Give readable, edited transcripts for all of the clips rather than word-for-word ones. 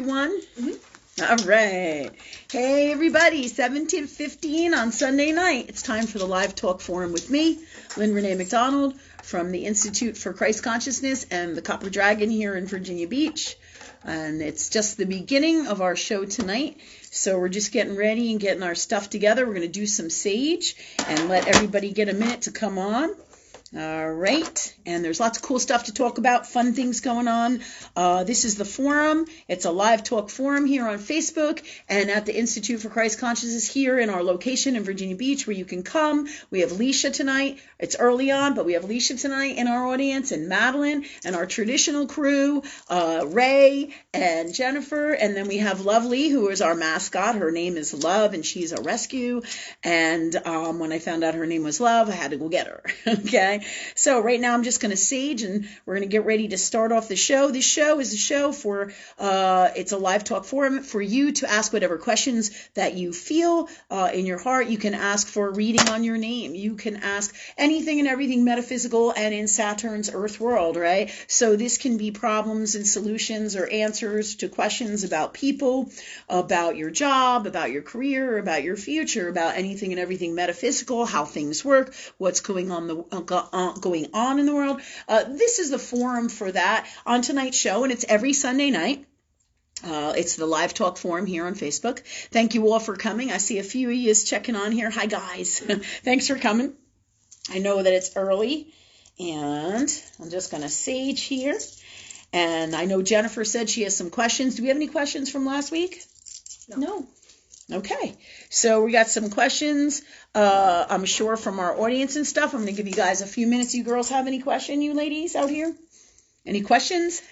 Everyone? All right. Hey, everybody, 7 to 15 on Sunday night. It's time for the live talk forum with me, Lynn Rene MacDonald, from the Institute for Christ Consciousness and the Copper Dragon here in Virginia Beach. And it's just the beginning of our show tonight. So we're just getting ready and getting our stuff together. We're going to do some sage and let everybody get a minute to come on. All right, and there's lots of cool stuff to talk about, fun things going on. This is the forum. It's a live talk forum here on Facebook and at the Institute for Christ Consciousness here in our location in Virginia Beach where you can come. We have Leisha tonight. It's early on, but we have Leisha tonight in our audience and Madeline and our traditional crew, Ray and Jennifer. And then we have Lovely, who is our mascot. Her name is Love, and she's a rescue. And when I found out her name was Love, I had to go get her. Okay. So right now I'm just going to sage and we're going to get ready to start off the show. This show is a show for, it's a live talk forum for you to ask whatever questions that you feel in your heart. You can ask for a reading on your name. You can ask anything and everything metaphysical and in Saturn's Earth world, right? So this can be problems and solutions or answers to questions about people, about your job, about your career, about your future, about anything and everything metaphysical, how things work, what's going on in the world. This is the forum for that on tonight's show, and it's every Sunday night. It's the live talk forum here on Facebook. Thank you all for coming. I see a few of you is checking on here. Hi, guys. Thanks for coming. I know that it's early, and I'm just going to sage here. And I know Jennifer said she has some questions. Do we have any questions from last week? No. Okay, so we got some questions, I'm sure, from our audience and stuff. I'm going to give you guys a few minutes. You girls have any question, you ladies out here? Any questions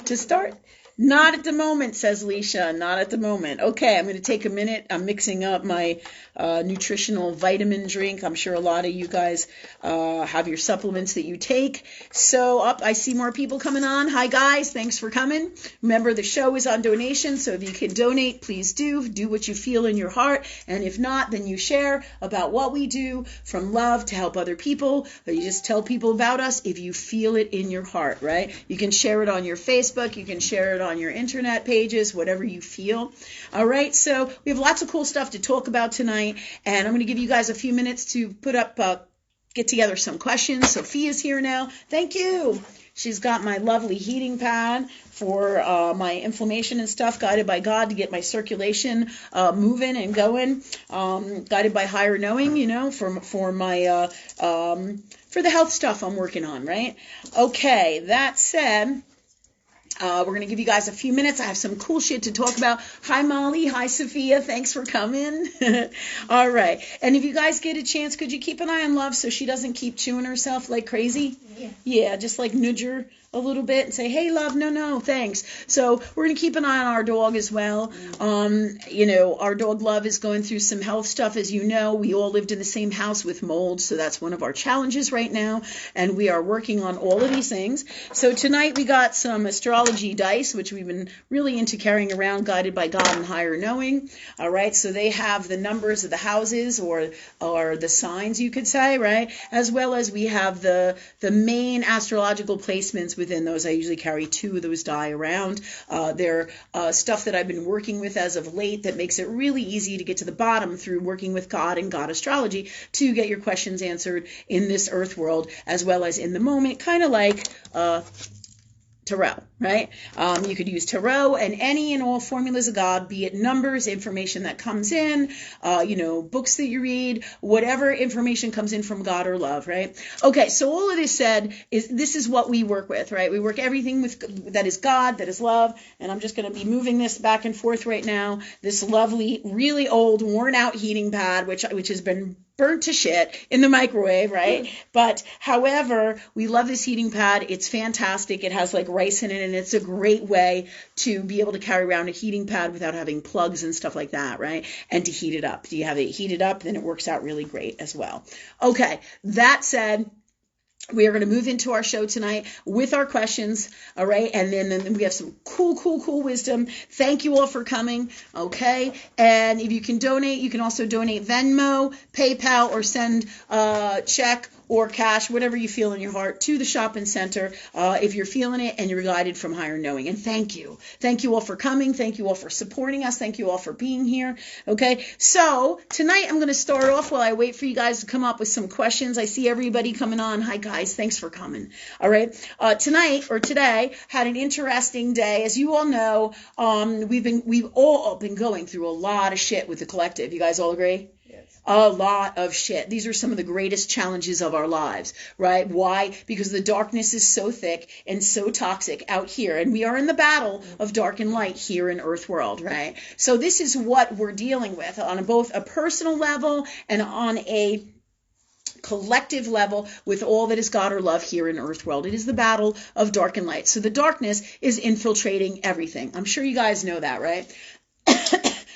to start? Not at the moment, says Leisha. Not at the moment. Okay, I'm going to take a minute. I'm mixing up my nutritional vitamin drink. I'm sure a lot of you guys have your supplements that you take. So I see more people coming on. Hi, guys. Thanks for coming. Remember, the show is on donation, so if you can donate, please do. Do what you feel in your heart. And if not, then you share about what we do from love to help other people. Or you just tell people about us if you feel it in your heart, right? You can share it on your Facebook. You can share it on your internet pages, whatever you feel. All right, so we have lots of cool stuff to talk about tonight, and I'm going to give you guys a few minutes to get together some questions. Sophia's here now. Thank you. She's got my lovely heating pad for my inflammation and stuff, guided by God to get my circulation moving and going, guided by higher knowing, for my for the health stuff I'm working on, right? Okay, that said, we're going to give you guys a few minutes. I have some cool shit to talk about. Hi, Molly. Hi, Sophia. Thanks for coming. All right. And if you guys get a chance, could you keep an eye on Love so she doesn't keep chewing herself like crazy? Yeah, just like nudge her a little bit and say, hey, Love, no, thanks. So we're going to keep an eye on our dog as well. Our dog Love is going through some health stuff. As you know, we all lived in the same house with mold, so that's one of our challenges right now, and we are working on all of these things. So tonight we got some astrology dice, which we've been really into carrying around, guided by God and higher knowing. All right, so they have the numbers of the houses or the signs, you could say, right? As well as we have the main astrological placements within those. I usually carry 2 of those die around. They're stuff that I've been working with as of late that makes it really easy to get to the bottom through working with God and God astrology to get your questions answered in this earth world as well as in the moment, kind of like tarot, right? You could use tarot and any and all formulas of God, be it numbers, information that comes in, books that you read, whatever information comes in from God or love, right? Okay, so all of this said this is what we work with, right? We work everything with that is God, that is love, and I'm just going to be moving this back and forth right now. This lovely, really old, worn out heating pad, which has been burnt to shit in the microwave, right? But however, we love this heating pad. It's fantastic. It has like rice in it, and it's a great way to be able to carry around a heating pad without having plugs and stuff like that, right? And to heat it up. Do you have it heated up? Then it works out really great as well. Okay, that said, we are going to move into our show tonight with our questions, all right? And then we have some cool wisdom. Thank you all for coming, okay? And if you can donate, you can also donate Venmo, PayPal, or send a check or cash, whatever you feel in your heart, to the shopping center if you're feeling it and you're guided from higher knowing. And thank you. Thank you all for coming. Thank you all for supporting us. Thank you all for being here. Okay, so tonight I'm going to start off while I wait for you guys to come up with some questions. I see everybody coming on. Hi, guys. Thanks for coming. All right. Today had an interesting day. As you all know, we've all been going through a lot of shit with the collective. You guys all agree? A lot of shit. These are some of the greatest challenges of our lives, right? Why? Because the darkness is so thick and so toxic out here, and we are in the battle of dark and light here in Earth World, right? So this is what we're dealing with on both a personal level and on a collective level with all that is God or love here in Earth World. It is the battle of dark and light. So the darkness is infiltrating everything. I'm sure you guys know that, right?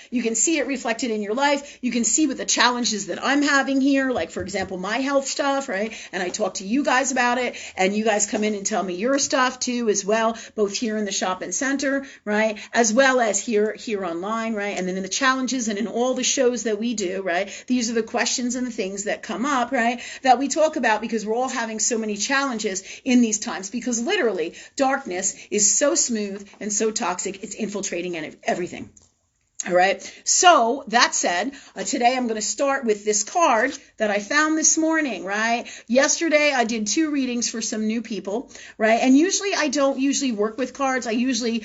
You can see it reflected in your life. You can see with the challenges that I'm having here, like, for example, my health stuff, right? And I talk to you guys about it, and you guys come in and tell me your stuff too as well, both here in the shopping center, right, as well as here online, right? And then in the challenges and in all the shows that we do, right? These are the questions and the things that come up, right, that we talk about because we're all having so many challenges in these times, because literally darkness is so smooth and so toxic, it's infiltrating everything. All right. So that said, today I'm going to start with this card that I found this morning, right? Yesterday I did 2 readings for some new people, right? And usually I don't work with cards. I usually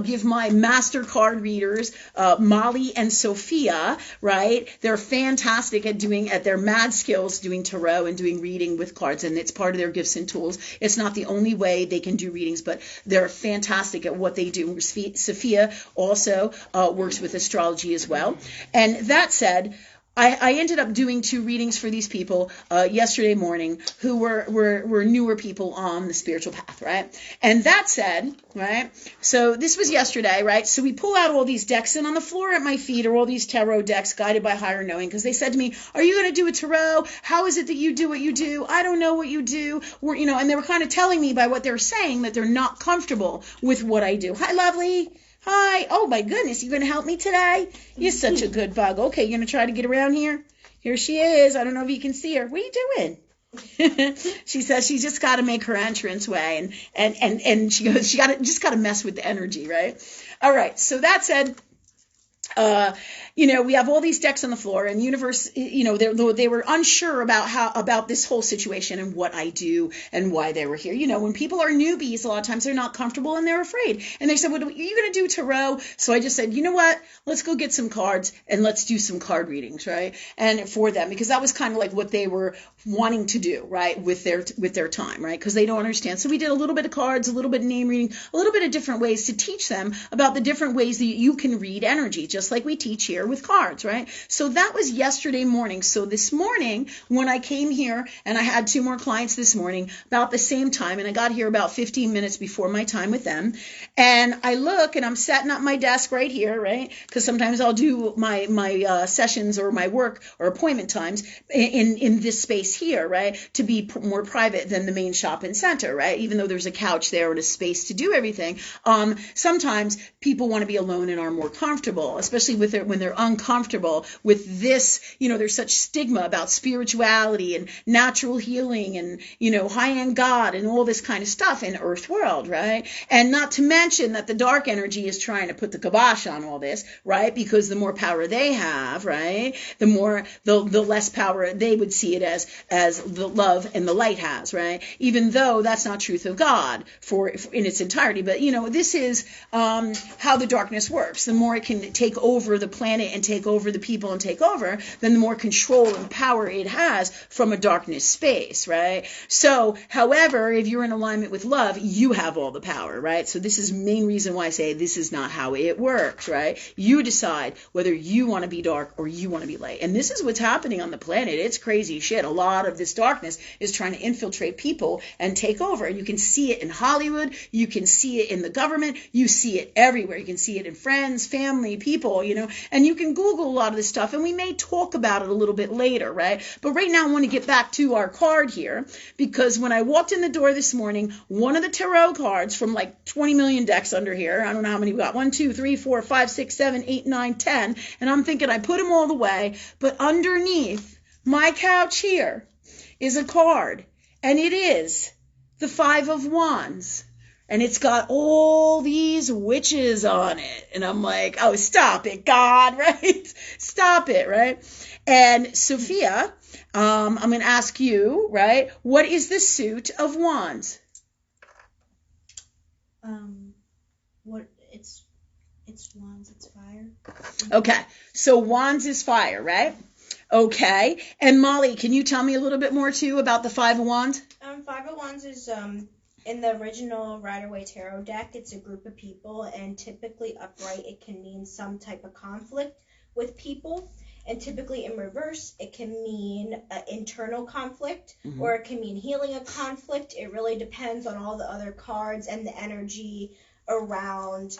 give my master card readers, Molly and Sophia, right? They're fantastic at their mad skills doing tarot and doing reading with cards, and it's part of their gifts and tools. It's not the only way they can do readings, but they're fantastic at what they do. Sophia also works with astrology as well. And that said, I ended up doing 2 readings for these people yesterday morning who were newer people on the spiritual path, right? And that said, right, so this was yesterday, right? So we pull out all these decks, and on the floor at my feet are all these tarot decks guided by higher knowing, because they said to me, are you going to do a tarot? How is it that you do what you do? I don't know what you do. And they were kind of telling me by what they were saying that they're not comfortable with what I do. Hi, lovely. Hi. Oh, my goodness. You going to help me today? You're such a good bug. Okay, you're going to try to get around here? Here she is. I don't know if you can see her. What are you doing? She says she's just got to make her entrance way. And she goes, just got to mess with the energy, right? All right. So that said, we have all these decks on the floor, and universe, they were unsure about this whole situation and what I do and why they were here. When people are newbies, a lot of times they're not comfortable and they're afraid. And they said, "What are you going to do, tarot?" So I just said, you know what? Let's go get some cards and let's do some card readings, right? And for them, because that was kind of like what they were wanting to do, right, with their time, right? Because they don't understand. So we did a little bit of cards, a little bit of name reading, a little bit of different ways to teach them about the different ways that you can read energy, just like we teach here with cards, right? So that was yesterday morning. So this morning, when I came here, and I had 2 more clients this morning about the same time, and I got here about 15 minutes before my time with them, and I look, and I'm setting up my desk right here, right? Because sometimes I'll do my sessions or my work or appointment times in this space here, right? To be more private than the main shopping center, right? Even though there's a couch there and a space to do everything, sometimes people want to be alone and are more comfortable, especially when they're uncomfortable with this. There's such stigma about spirituality and natural healing and, high-end God and all this kind of stuff in Earth World, right? And not to mention that the dark energy is trying to put the kibosh on all this, right? Because the more power they have, right, the less power they would see it as the love and the light has, right? Even though that's not truth of God in its entirety. But, this is how the darkness works. The more it can take over the planet and take over the people and take over, then the more control and power it has from a darkness space, right? So, however, if you're in alignment with love, you have all the power, right? So this is the main reason why I say this is not how it works, right? You decide whether you want to be dark or you want to be light. And this is what's happening on the planet. It's crazy shit. A lot of this darkness is trying to infiltrate people and take over. And you can see it in Hollywood. You can see it in the government. You see it everywhere. You can see it in friends, family, people, and you can Google a lot of this stuff, and we may talk about it a little bit later, right? But right now I want to get back to our card here, because when I walked in the door this morning, one of the tarot cards from like 20 million decks under here, I don't know how many we got, 1, 2, 3, 4, 5, 6, 7, 8, 9, 10, and I'm thinking I put them all away, but underneath my couch here is a card, and it is the Five of Wands. And it's got all these witches on it. And I'm like, oh, stop it, God, right? Stop it, right? And Sophia, I'm going to ask you, right? What is the suit of Wands? It's Wands, it's fire. Okay, so Wands is fire, right? Okay, and Molly, can you tell me a little bit more too about the Five of Wands? Five of Wands is in the original Rider-Waite Tarot deck. It's a group of people, and typically upright, it can mean some type of conflict with people. And typically in reverse, it can mean internal conflict, or it can mean healing a conflict. It really depends on all the other cards and the energy around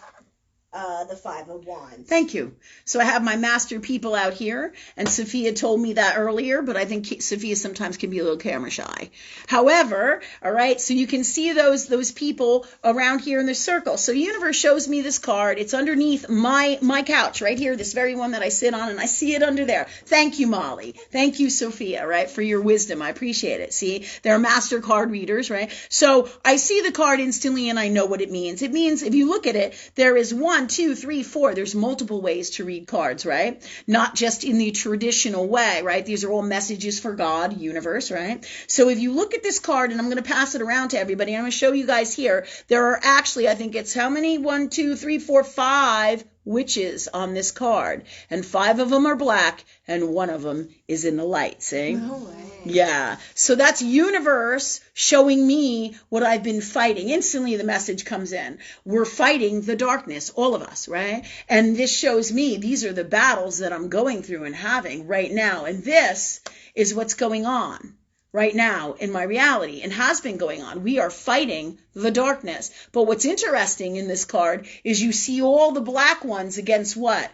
the Five of Wands. Thank you. So I have my master people out here, and Sophia told me that earlier, but I think Sophia sometimes can be a little camera shy. However, all right, so you can see those people around here in the circle. So universe shows me this card. It's underneath my couch right here, this very one that I sit on, and I see it under there. Thank you, Molly. Thank you, Sophia, right, for your wisdom. I appreciate it. See, they're master card readers, right? So I see the card instantly, and I know what it means. It means, if you look at it, there is 1, 2, 3, 4. There's multiple ways to read cards, right? Not just in the traditional way, right? These are all messages for God, universe, right? So if you look at this card, and I'm going to pass it around to everybody, I'm going to show you guys here. There are actually, I think it's how many? 1, 2, 3, 4, 5 witches on this card, and 5 of them are black, and 1 of them is in the light. See? No way. Yeah. So that's universe showing me what I've been fighting. Instantly the message comes in. We're fighting the darkness, all of us, right? And this shows me these are the battles that I'm going through and having right now. And this is what's going on right now in my reality and has been going on. We are fighting the darkness. But what's interesting in this card is you see all the black ones against what?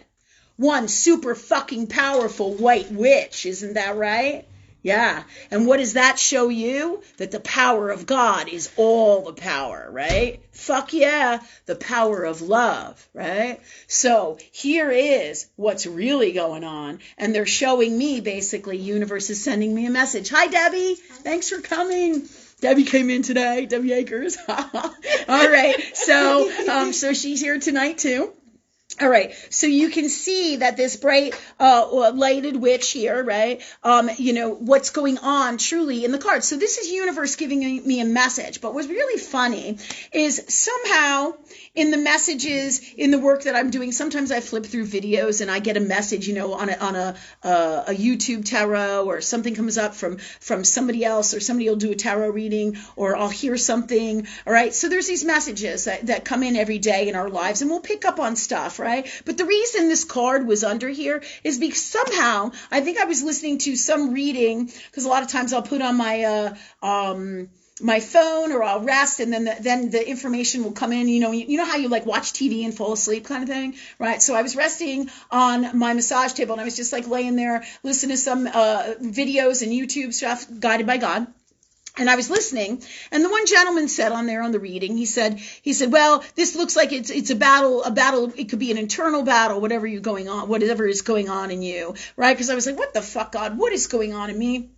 One super fucking powerful white witch. Isn't that right? Yeah. And what does that show you? That the power of God is all the power, right? Fuck yeah. The power of love, right? So here is what's really going on. And they're showing me, basically, universe is sending me a message. Hi, Debbie. Thanks for coming. Debbie came in today. Debbie Akers. All right. So she's here tonight, too. All right, so you can see that this bright lighted witch here, right, what's going on truly in the cards. So this is universe giving me a message. But what's really funny is somehow in the messages, in the work that I'm doing, sometimes I flip through videos and I get a message, on a YouTube tarot, or something comes up from somebody else, or somebody will do a tarot reading, or I'll hear something. All right, so there's these messages that come in every day in our lives, and we'll pick up on stuff, right? But the reason this card was under here is because somehow, I think I was listening to some reading, because a lot of times I'll put on my phone, or I'll rest, and then the information will come in. You know how you like watch TV and fall asleep kind of thing, right? So I was resting on my massage table, and I was just like laying there listening to some videos and YouTube stuff guided by God. And I was listening, and the one gentleman said on there on the reading, he said, well, this looks like it's a battle, it could be an internal battle, whatever is going on in you, right? Because I was like, what the fuck, God, what is going on in me?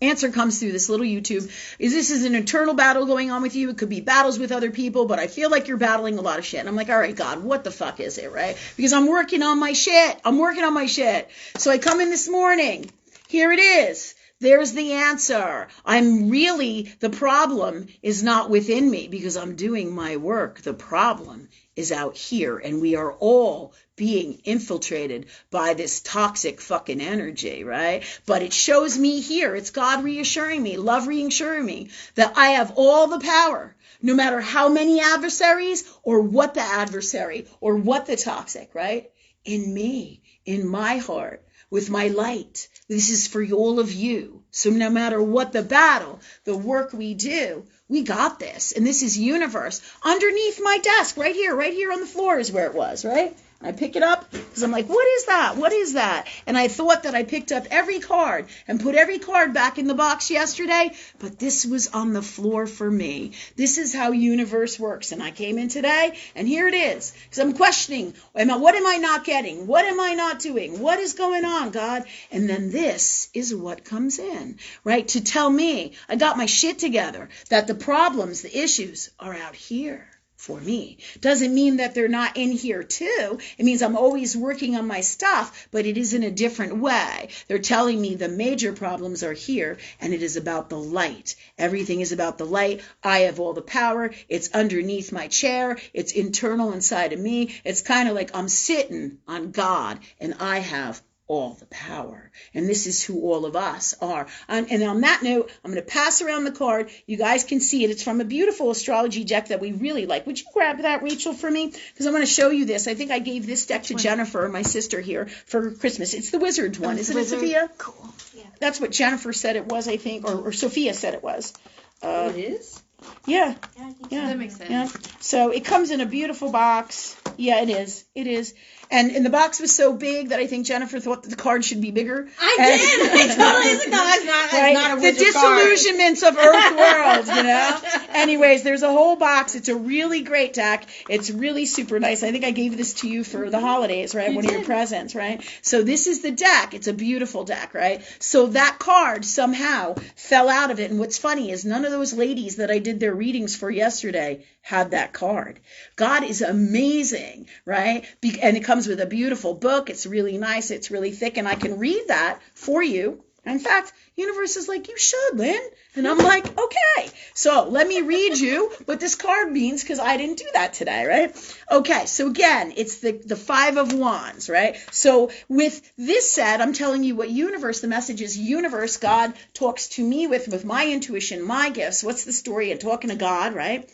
Answer comes through this little YouTube. This is an internal battle going on with you. It could be battles with other people, but I feel like you're battling a lot of shit. And I'm like, all right, God, what the fuck is it, right? Because I'm working on my shit. So I come in this morning. Here it is. There's the answer. The problem is not within me because I'm doing my work. The problem is out here, and we are all being infiltrated by this toxic fucking energy, right? But it shows me here, it's God reassuring me, love reassuring me that I have all the power, no matter how many adversaries or what the adversary or what the toxic, right? In me, in my heart, with my light. This is for all of you. So no matter what the battle, the work we do, we got this. And this is universe. Underneath my desk, right here on the floor is where it was, right? I pick it up because I'm like, what is that? What is that? And I thought that I picked up every card and put every card back in the box yesterday, but this was on the floor for me. This is how universe works. And I came in today, and here it is. Because I'm questioning, what am I not getting? What am I not doing? What is going on, God? And then this is what comes in. vibration, right? To tell me I got my shit together, that the problems, the issues are out here for me. Doesn't mean that they're not in here too. It means I'm always working on my stuff, but it is in a different way. They're telling me the major problems are here, and it is about the light. Everything is about the light. I have all the power. It's underneath my chair. It's internal inside of me. It's kind of like I'm sitting on God, and I have all the power. And this is who all of us are. And on that note, I'm going to pass around the card. You guys can see it. It's from a beautiful astrology deck that we really like. Would you grab that, Rachel, for me? Because I want to show you this. I think I gave this deck to Jennifer, my sister here, for Christmas. It's the Wizards one, isn't it, Sophia? Cool. Yeah. That's what Jennifer said it was, I think, or Sophia said it was. It is? Yeah. Yeah, that makes sense. Yeah. So it comes in a beautiful box. Yeah, it is. It is. And the box was so big that I think Jennifer thought that the card should be bigger. I did. I totally was like, no, it's not. Right? It's not a the wizard card. disillusionments of Earth World, you know? Anyways, there's a whole box. It's a really great deck. It's really super nice. I think I gave this to you for the holidays, right? One of your presents, right? So this is the deck. It's a beautiful deck, right? So that card somehow fell out of it. And what's funny is none of those ladies that I did their readings for yesterday had that card. God is amazing, right? And it comes with a beautiful book. It's really nice. It's really thick. And I can read that for you. In fact, universe is like, you should, Lynn. And I'm like, okay. So let me read you what this card means, because I didn't do that today, right? Okay, so again, it's the Five of Wands, right? So with this said, I'm telling you what universe, the message is universe, God talks to me with my intuition, my gifts. What's the story? I'm talking to God, right?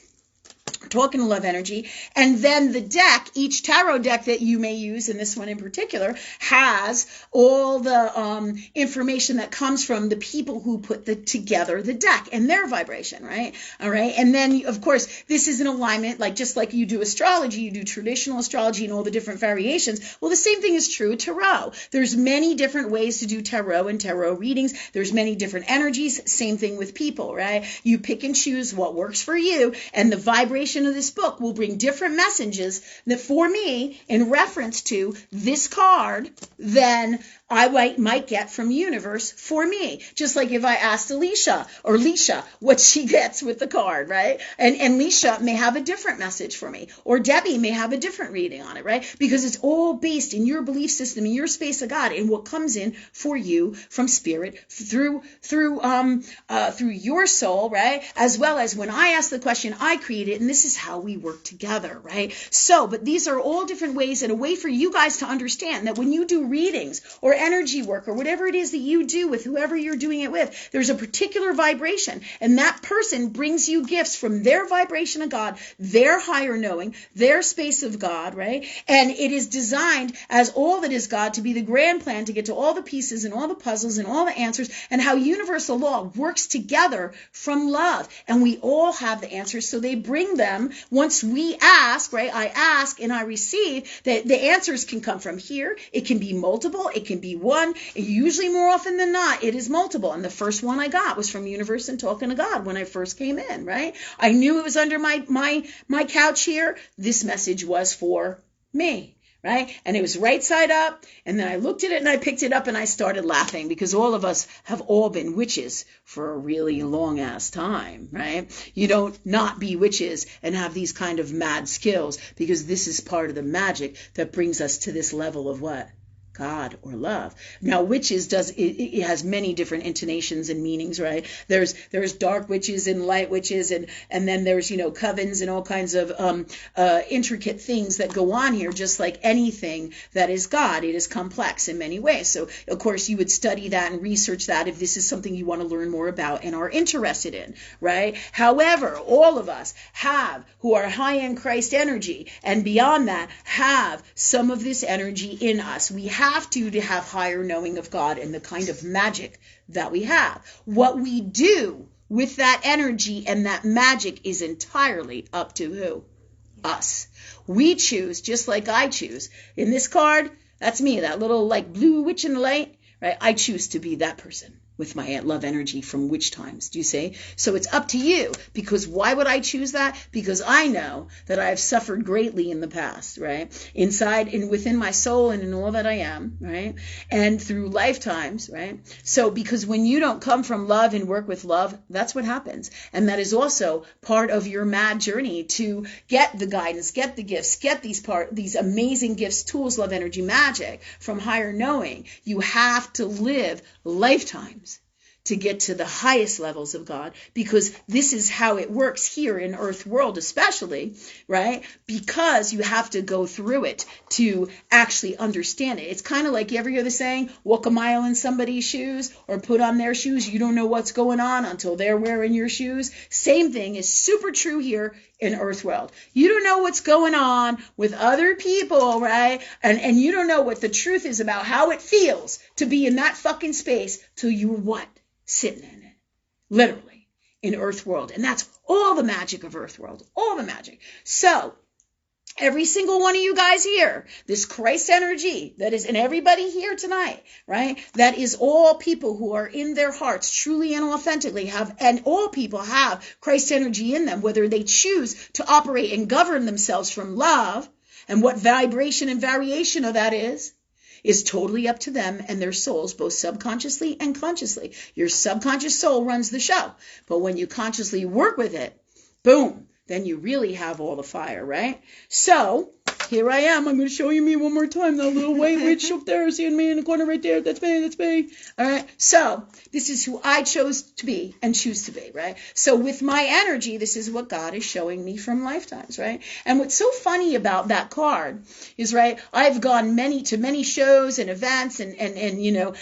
Talking to love energy. And then the deck, each tarot deck that you may use, and this one in particular, has all the information that comes from the people who put together the deck and their vibration, right? All right. And then, of course, this is an alignment, like just like you do astrology, you do traditional astrology and all the different variations. Well, the same thing is true with tarot. There's many different ways to do tarot and tarot readings. There's many different energies. Same thing with people, right? You pick and choose what works for you, and the vibration of this book will bring different messages that for me in reference to this card than I might get from universe for me. Just like if I asked Alicia or Leisha what she gets with the card, right? And Leisha may have a different message for me, or Debbie may have a different reading on it, right? Because it's all based in your belief system, in your space of God, and what comes in for you from spirit through your soul, right? As well as when I ask the question, I create it, and this is how we work together, right? So, but these are all different ways, and a way for you guys to understand that when you do readings or energy work or whatever it is that you do with whoever you're doing it with, there's a particular vibration, and that person brings you gifts from their vibration of God, their higher knowing, their space of God, right? And it is designed as all that is God to be the grand plan to get to all the pieces and all the puzzles and all the answers, and how universal law works together from love. And we all have the answers, so they bring them once we ask, right? I ask and I receive. That the answers can come from here. It can be multiple. It can be one. Usually more often than not, it is multiple. And the first one I got was from Universe and Talking to God when I first came in, right? I knew it was under my couch here. This message was for me. Right? And it was right side up. And then I looked at it and I picked it up and I started laughing, because all of us have all been witches for a really long ass time, right? You don't not be witches and have these kind of mad skills, because this is part of the magic that brings us to this level of what? God or love. Now, witches it has many different intonations and meanings, right? There's dark witches and light witches, and then there's covens and all kinds of intricate things that go on here. Just like anything that is God, it is complex in many ways. So of course you would study that and research that if this is something you want to learn more about and are interested in, right? However, all of us who are high in Christ energy and beyond that, have some of this energy in us. We have to have higher knowing of God and the kind of magic that we have. What we do with that energy and that magic is entirely up to who? Us. We choose, just like I choose. In this card, that's me, that little like blue witch in the light, right? I choose to be that person. with my love energy from which times, do you see? So it's up to you, because why would I choose that? Because I know that I have suffered greatly in the past, right? Inside and within my soul and in all that I am, right? And through lifetimes, right? So because when you don't come from love and work with love, that's what happens. And that is also part of your mad journey to get the guidance, get the gifts, get these amazing gifts, tools, love, energy, magic from higher knowing. You have to live lifetimes to get to the highest levels of God, because this is how it works here in Earth world especially, right? Because you have to go through it to actually understand it. It's kind of like, you ever hear the saying, walk a mile in somebody's shoes or put on their shoes? You don't know what's going on until they're wearing your shoes. Same thing is super true here in Earth world. You don't know what's going on with other people, right? And you don't know what the truth is about how it feels to be in that fucking space till you're what? Sitting in it, literally, in Earth world. And that's all the magic of Earth world, all the magic. So every single one of you guys here, this Christ energy that is in everybody here tonight, right? That is all people who are in their hearts truly and authentically have, and all people have Christ energy in them, whether they choose to operate and govern themselves from love, and what vibration and variation of that is totally up to them and their souls, both subconsciously and consciously. Your subconscious soul runs the show. But when you consciously work with it, boom, then you really have all the fire, right? So here I am. I'm going to show you me one more time. That little white witch up there, seeing me in the corner right there. That's me. That's me. All right. So this is who I chose to be and choose to be, right? So with my energy, this is what God is showing me from lifetimes, right? And what's so funny about that card is, right, I've gone to many shows and events and you know,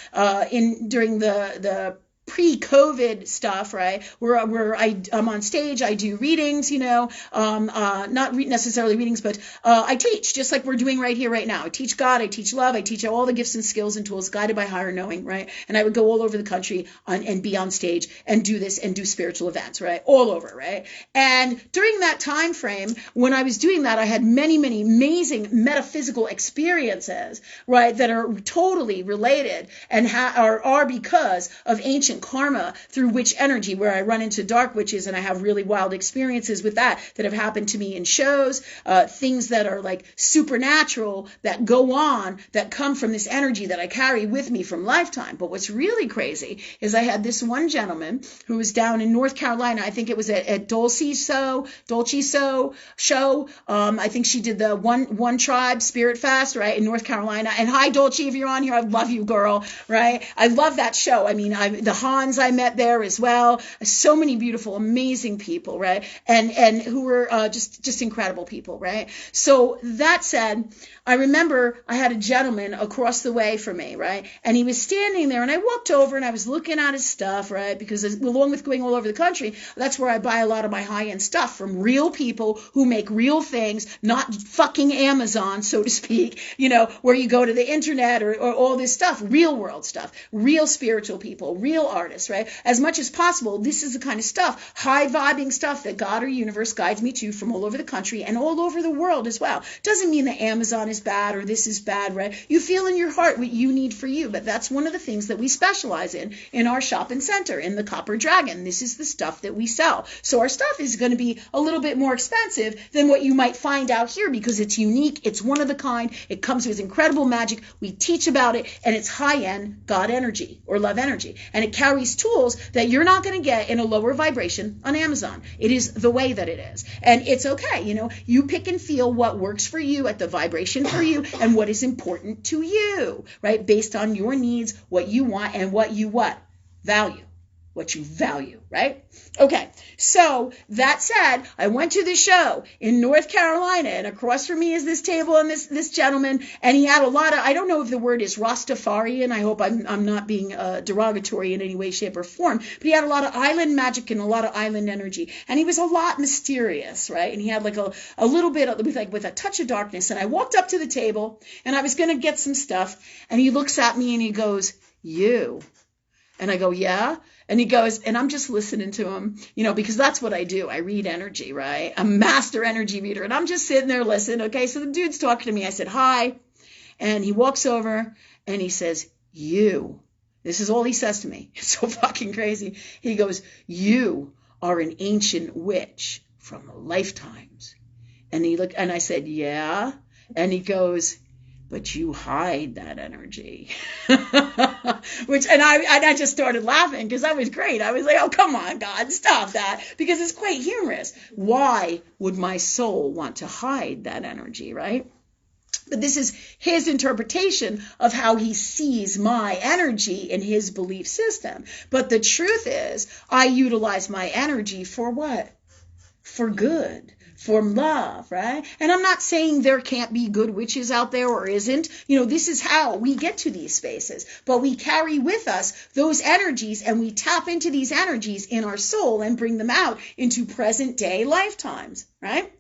during the pre-COVID stuff, right? Where I'm on stage, I do readings, you know, not necessarily readings, but I teach, just like we're doing right here, right now. I teach God, I teach love, I teach all the gifts and skills and tools guided by higher knowing, right? And I would go all over the country and be on stage and do this and do spiritual events, right? All over, right? And during that time frame, when I was doing that, I had many, many amazing metaphysical experiences, right? That are totally related and are because of ancient karma through witch energy, where I run into dark witches and I have really wild experiences with that have happened to me in shows, things that are like supernatural that go on, that come from this energy that I carry with me from lifetime. But what's really crazy is I had this one gentleman who was down in North Carolina. I think it was at Dolce show. I think she did the one tribe spirit fest, right, in North Carolina. And hi, Dolce, if you're on here, I love you, girl, right? I love that show. I mean, the Hans I met there as well. So many beautiful, amazing people, right? And who were just incredible people, right? So that said, I remember I had a gentleman across the way from me, right? And he was standing there, and I walked over and I was looking at his stuff, right? Because along with going all over the country, that's where I buy a lot of my high-end stuff, from real people who make real things, not fucking Amazon, so to speak, you know, where you go to the internet or all this stuff, real world stuff, real spiritual people, real artists, right? As much as possible, this is the kind of stuff, high vibing stuff that God or universe guides me to from all over the country and all over the world as well. Doesn't mean that Amazon is bad or this is bad, right? You feel in your heart what you need for you, but that's one of the things that we specialize in our shop and center, in the Copper Dragon. This is the stuff that we sell. So our stuff is going to be a little bit more expensive than what you might find out here, because it's unique, it's one of a kind, it comes with incredible magic, we teach about it, and it's high-end God energy or love energy, and it carries tools that you're not going to get in a lower vibration on Amazon. It is the way that it is, and it's okay. You know, you pick and feel what works for you at the vibration for you and what is important to you, right? Based on your needs, what you want, and what you value. What you value, right? Okay, so that said, I went to the show in North Carolina, and across from me is this table and this gentleman, and he had a lot of, I don't know if the word is Rastafarian, I hope I'm not being derogatory in any way, shape, or form, but he had a lot of island magic and a lot of island energy, and he was a lot mysterious, right? And he had like a little bit of, with a touch of darkness, and I walked up to the table, and I was going to get some stuff, and he looks at me and he goes, "You?" And I go, "Yeah." And he goes, and I'm just listening to him, you know, because that's what I do. I read energy, right? I'm a master energy reader. And I'm just sitting there listening. Okay, so the dude's talking to me. I said, "Hi." And he walks over and he says, "You." This is all he says to me. It's so fucking crazy. He goes, you are an ancient witch from lifetimes. And I said, yeah. And he goes, but you hide that energy. And I just started laughing because that was great. I was like, oh, come on, God, stop that. Because it's quite humorous. Why would my soul want to hide that energy, right? But this is his interpretation of how he sees my energy in his belief system. But the truth is, I utilize my energy for what? For good. For love, right? And I'm not saying there can't be good witches out there or isn't. This is how we get to these spaces. But we carry with us those energies and we tap into these energies in our soul and bring them out into present day lifetimes, right?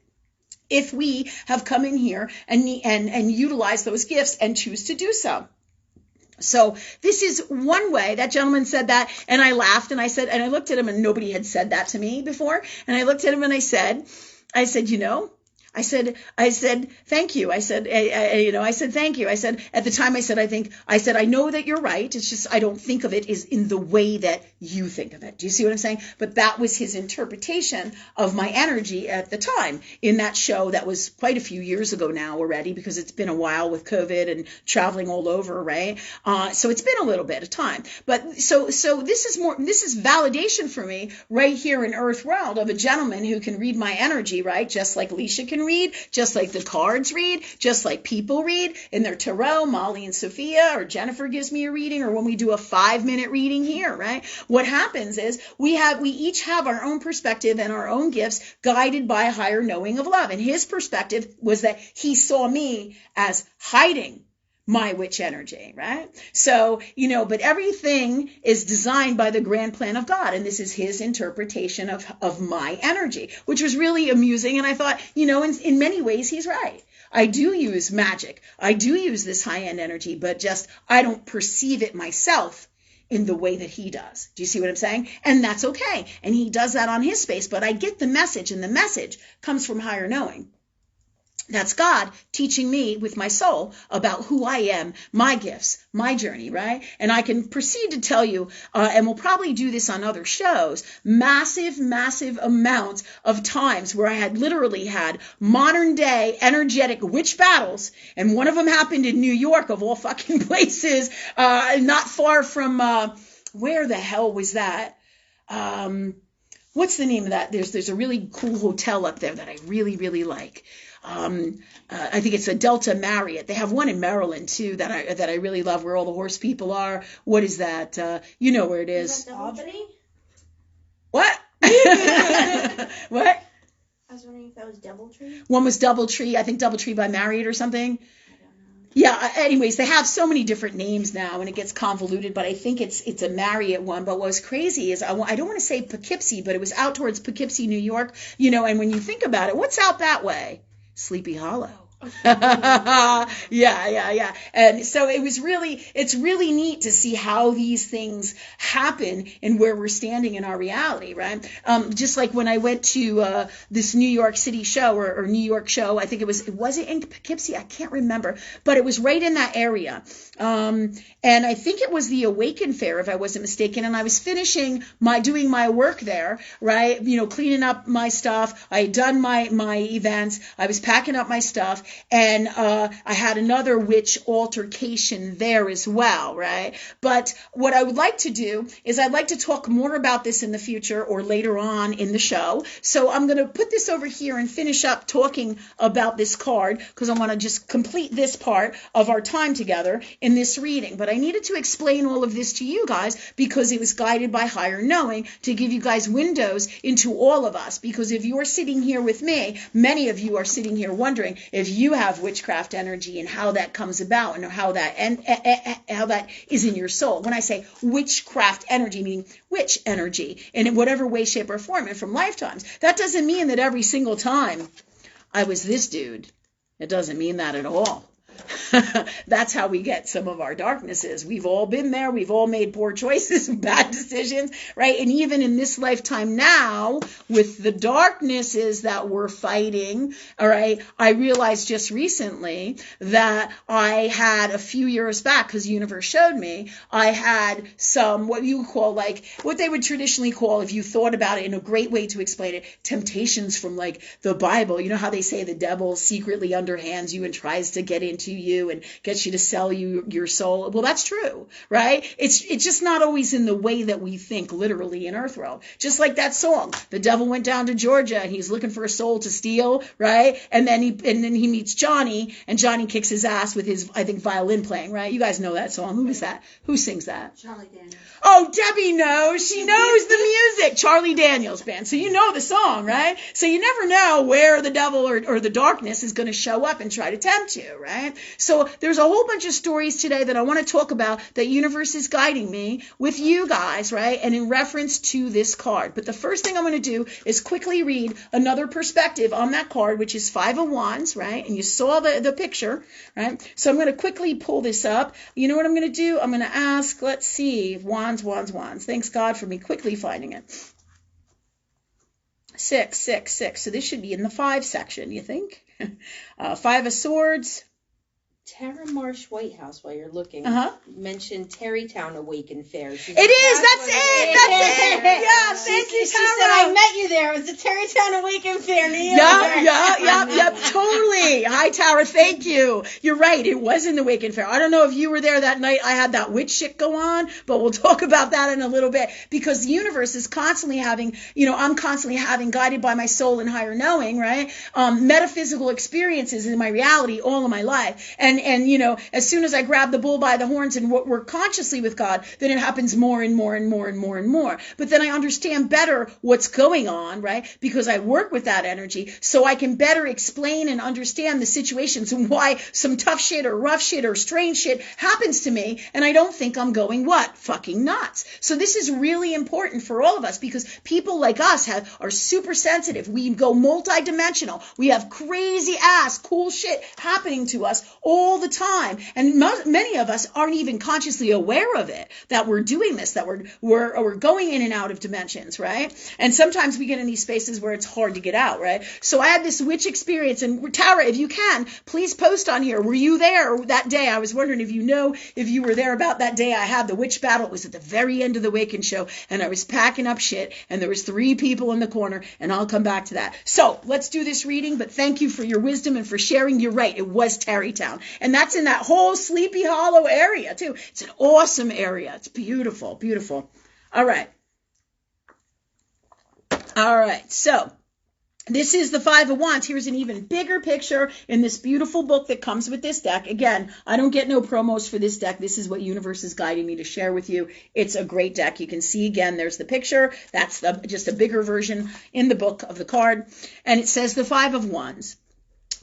If we have come in here and utilize those gifts and choose to do so. So this is one way. That gentleman said that, and I laughed, and I looked at him, and nobody had said that to me before. And I looked at him and I said, I said, thank you. I said, thank you. I said, at the time, I said, I know that you're right. It's just, I don't think of it as in the way that you think of it. Do you see what I'm saying? But that was his interpretation of my energy at the time in that show that was quite a few years ago now already, because it's been a while with COVID and traveling all over, right? So it's been a little bit of time. But so this is validation for me right here in Earth World of a gentleman who can read my energy, right? Just like Alicia can read, just like the cards read, just like people read in their tarot, Molly and Sophia, or Jennifer gives me a reading, or when we do a 5-minute reading here, right? What happens is we each have our own perspective and our own gifts guided by a higher knowing of love. And his perspective was that he saw me as hiding my witch energy, right? So, but everything is designed by the grand plan of God. And this is his interpretation of my energy, which was really amusing. And I thought, in many ways, he's right. I do use magic. I do use this high-end energy, but just I don't perceive it myself in the way that he does. Do you see what I'm saying? And that's okay. And he does that on his space, but I get the message, and the message comes from higher knowing. That's God teaching me with my soul about who I am, my gifts, my journey, right? And I can proceed to tell you, and we'll probably do this on other shows, massive amounts of times where I had literally had modern day energetic witch battles. And one of them happened in New York, of all fucking places, not far from, where the hell was that? What's the name of that? There's a really cool hotel up there that I really, really like. I think it's a Delta Marriott. They have one in Maryland too that I really love, where all the horse people are. What is that? You know where it is. Is that Albany? What? What? I was wondering if that was Doubletree. One was Doubletree. I think Doubletree by Marriott or something. Yeah, anyways, they have so many different names now, and it gets convoluted, but I think it's a Marriott one. But what's crazy is, I don't want to say Poughkeepsie, but it was out towards Poughkeepsie, New York, and when you think about it, what's out that way? Sleepy Hollow. Yeah. And so it's really neat to see how these things happen and where we're standing in our reality, right? Just like when I went to this New York City show or New York show, I think was it in Poughkeepsie? I can't remember, but it was right in that area. And I think it was the Awaken Fair, if I wasn't mistaken. And I was finishing doing my work there, right? Cleaning up my stuff. I had done my events. I was packing up my stuff. And I had another witch altercation there as well, right? But what I would like to do is I'd like to talk more about this in the future or later on in the show. So I'm going to put this over here and finish up talking about this card, because I want to just complete this part of our time together in this reading. But I needed to explain all of this to you guys because it was guided by higher knowing to give you guys windows into all of us. Because if you're sitting here with me, many of you are sitting here wondering if you have witchcraft energy and how that comes about and how that is in your soul. When I say witchcraft energy, meaning witch energy in whatever way, shape, or form, and from lifetimes, that doesn't mean that every single time I was this dude. It doesn't mean that at all. That's how we get some of our darknesses. We've all been there. We've all made poor choices and bad decisions, right? And even in this lifetime now, with the darknesses that we're fighting, all right, I realized just recently that I had a few years back, because the universe showed me, I had some, what you call, like, what they would traditionally call, if you thought about it in a great way to explain it, temptations from, like, the Bible. You know how they say the devil secretly underhands you and tries to get into you and gets you to sell you your soul? Well, that's true, right? It's just not always in the way that we think literally in Earthworld. Just like that song, the devil went down to Georgia and he's looking for a soul to steal, right? And then he meets Johnny, and Johnny kicks his ass with his, I think, violin playing, right? You guys know that song. Who is that? Who sings that? Charlie Daniels. Oh, Debbie knows. She knows the music. Charlie Daniels Band. So you know the song, right? So you never know where the devil or the darkness is going to show up and try to tempt you, right? So there's a whole bunch of stories today that I want to talk about that universe is guiding me with you guys, right? And in reference to this card. But the first thing I'm going to do is quickly read another perspective on that card, which is Five of Wands, right? And you saw the picture, right? So I'm going to quickly pull this up. You know what I'm going to do? I'm going to ask, let's see, Wands. Thanks God for me quickly finding it. 6, 6, 6. So this should be in the 5 section, you think? 5 of Swords. Tara Marsh Whitehouse, while you're looking, mentioned Terrytown Awaken Fair. It is. That's it. Yeah, thank you, Tara. She said, I met you there. It was the Terrytown Awaken Fair, New York. Yep, totally. Hi, Tara. Thank you. You're right. It was in the Awaken Fair. I don't know if you were there that night. I had that witch shit go on, but we'll talk about that in a little bit, because the universe is constantly having, I'm constantly having, guided by my soul and higher knowing, right? Metaphysical experiences in my reality all of my life. And as soon as I grab the bull by the horns and work consciously with God, then it happens more and more and more and more and more. But then I understand better what's going on, right? Because I work with that energy, so I can better explain and understand the situations and why some tough shit or rough shit or strange shit happens to me, and I don't think I'm going what? Fucking nuts. So this is really important for all of us, because people like us are super sensitive. We go multidimensional. We have crazy ass cool shit happening to us all the time, and many of us aren't even consciously aware of it, that we're doing this, that we're going in and out of dimensions, right? And sometimes we get in these spaces where it's hard to get out, right? So I had this witch experience, and Tara, if you can, please post on here, were you there that day? I was wondering if you were there about that day I had the witch battle. It was at the very end of the Waken show, and I was packing up shit, and there was 3 people in the corner, and I'll come back to that. So let's do this reading, but thank you for your wisdom and for sharing. You're right, it was Terrytown. And that's in that whole Sleepy Hollow area, too. It's an awesome area. It's beautiful, beautiful. All right. So this is the 5 of Wands. Here's an even bigger picture in this beautiful book that comes with this deck. Again, I don't get no promos for this deck. This is what universe is guiding me to share with you. It's a great deck. You can see, again, there's the picture. That's just a bigger version in the book of the card. And it says the 5 of Wands.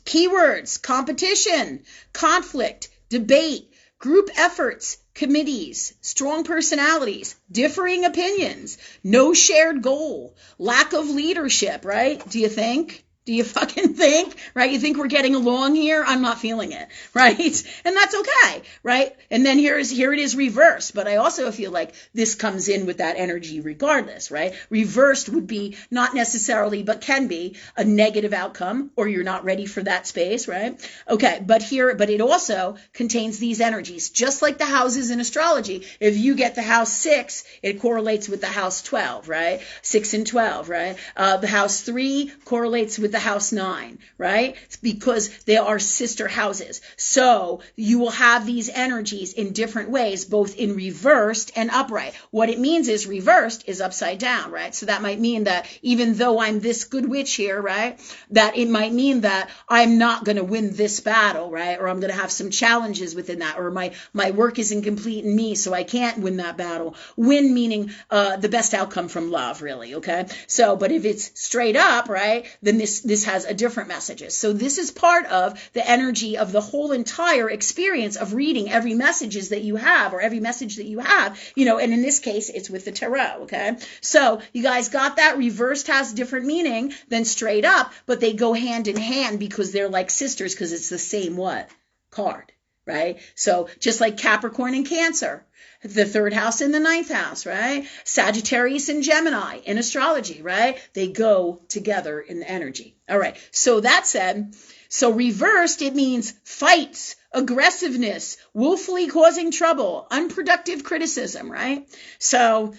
Keywords: competition, conflict, debate, group efforts, committees, strong personalities, differing opinions, no shared goal, lack of leadership, right? Do you think? Do you fucking think, right? You think we're getting along here? I'm not feeling it, right? And that's okay, right? And then here it is reversed. But I also feel like this comes in with that energy regardless, right? Reversed would be not necessarily, but can be a negative outcome, or you're not ready for that space, right? Okay, but it also contains these energies, just like the houses in astrology. If you get the house 6, it correlates with the house 12, right? 6 and 12, right? The house 3 correlates with the house 9, right? It's because they are sister houses. So you will have these energies in different ways, both in reversed and upright. What it means is reversed is upside down, right? So that might mean that even though I'm this good witch here, right, that it might mean that I'm not going to win this battle, right? Or I'm going to have some challenges within that, or my work isn't complete in me, so I can't win that battle. Win meaning the best outcome from love, really, okay? So, but if it's straight up, right, then this has a different messages. So this is part of the energy of the whole entire experience of reading every messages that you have, or every message that you have, and in this case, it's with the tarot, okay? So you guys got that? Reversed has different meaning than straight up, but they go hand in hand because they're like sisters, because it's the same what? Card. right? So just like Capricorn and Cancer, the 3rd house and the 9th house, right? Sagittarius and Gemini in astrology, right? They go together in energy. All right. So that said, so reversed, it means fights, aggressiveness, willfully causing trouble, unproductive criticism, right? So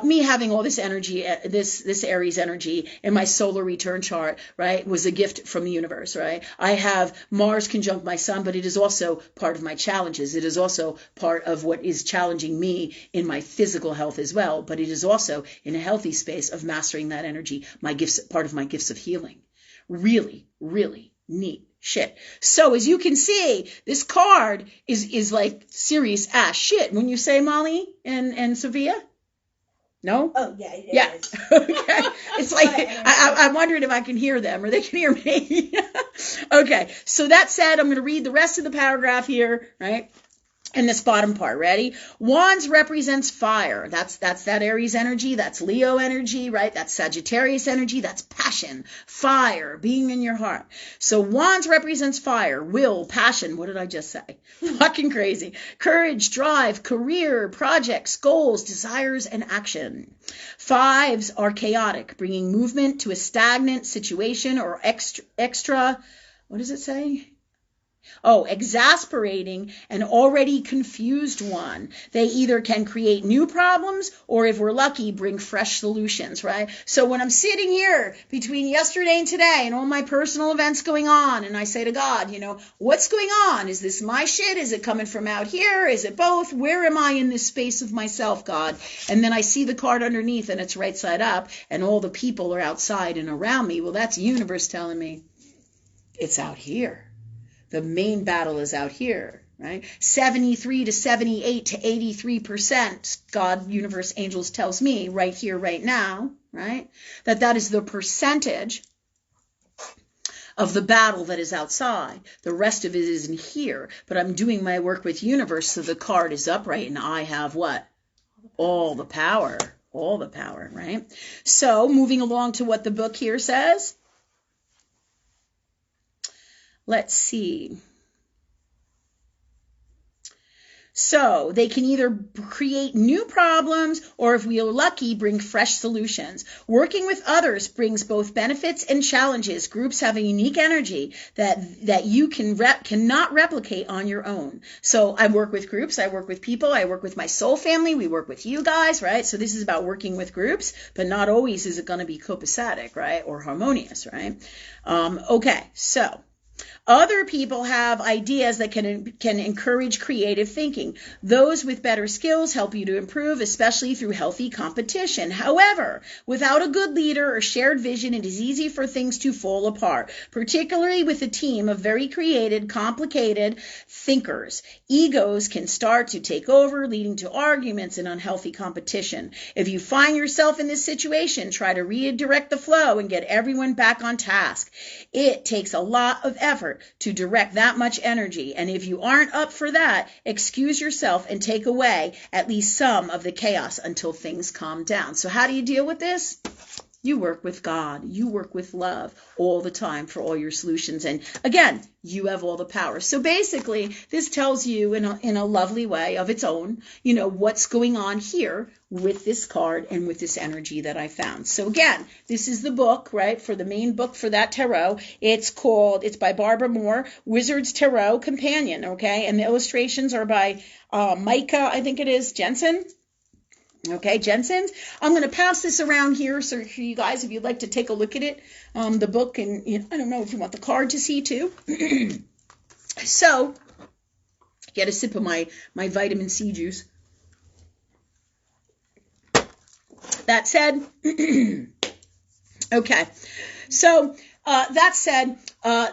me having all this energy, this Aries energy in my solar return chart, right, was a gift from the universe, right? I have Mars conjunct my sun, but it is also part of my challenges. It is also part of what is challenging me in my physical health as well, but it is also in a healthy space of mastering that energy, my gifts, part of my gifts of healing. Really, really neat shit. So as you can see, this card is like serious ass shit. When you say, Molly and Sophia? No? Oh, yeah, it yeah. is. Okay. It's like, I'm wondering if I can hear them or they can hear me. Okay. So that said, I'm going to read the rest of the paragraph here, right? And this bottom part, ready? Wands represents fire. That's that Aries energy. That's Leo energy, right? That's Sagittarius energy. That's passion, fire, being in your heart. So Wands represents fire, will, passion. What did I just say? Fucking crazy. Courage, drive, career, projects, goals, desires, and action. 5s are chaotic, bringing movement to a stagnant situation or extra, what does it say? Oh, exasperating an already confused one. They either can create new problems or, if we're lucky, bring fresh solutions, right? So when I'm sitting here between yesterday and today and all my personal events going on, and I say to God, what's going on? Is this my shit? Is it coming from out here? Is it both? Where am I in this space of myself, God? And then I see the card underneath and it's right side up and all the people are outside and around me. Well, that's the universe telling me it's out here. The main battle is out here, right? 73 to 78 to 83%, God, universe, angels tells me right here, right now, right? That is the percentage of the battle that is outside. The rest of it is in here. But I'm doing my work with universe, so the card is upright, and I have what? All the power. All the power, right? So moving along to what the book here says. Let's see. So they can either create new problems or, if we are lucky, bring fresh solutions. Working with others brings both benefits and challenges. Groups have a unique energy that you cannot replicate on your own. So I work with groups, I work with people, I work with my soul family, we work with you guys, right? So this is about working with groups, but not always is it going to be copacetic, right? Or harmonious, right? Okay, so other people have ideas that can encourage creative thinking. Those with better skills help you to improve, especially through healthy competition. However, without a good leader or shared vision, it is easy for things to fall apart, particularly with a team of very creative, complicated thinkers. Egos can start to take over, leading to arguments and unhealthy competition. If you find yourself in this situation, try to redirect the flow and get everyone back on task. It takes a lot of effort to direct that much energy, and if you aren't up for that, excuse yourself and take away at least some of the chaos until things calm down. So how do you deal with this? You work with God. You work with love all the time for all your solutions. And again, you have all the power. So basically, this tells you in a lovely way of its own, what's going on here with this card and with this energy that I found. So again, this is the book, right, for the main book for that tarot. It's by Barbara Moore, Wizard's Tarot Companion, okay? And the illustrations are by Micah, I think it is, Jensen. Okay, Jensen's. I'm going to pass this around here so for you guys, if you'd like to take a look at it, the book, and I don't know if you want the card to see too. So, get a sip of my vitamin C juice. That said, okay, so that said,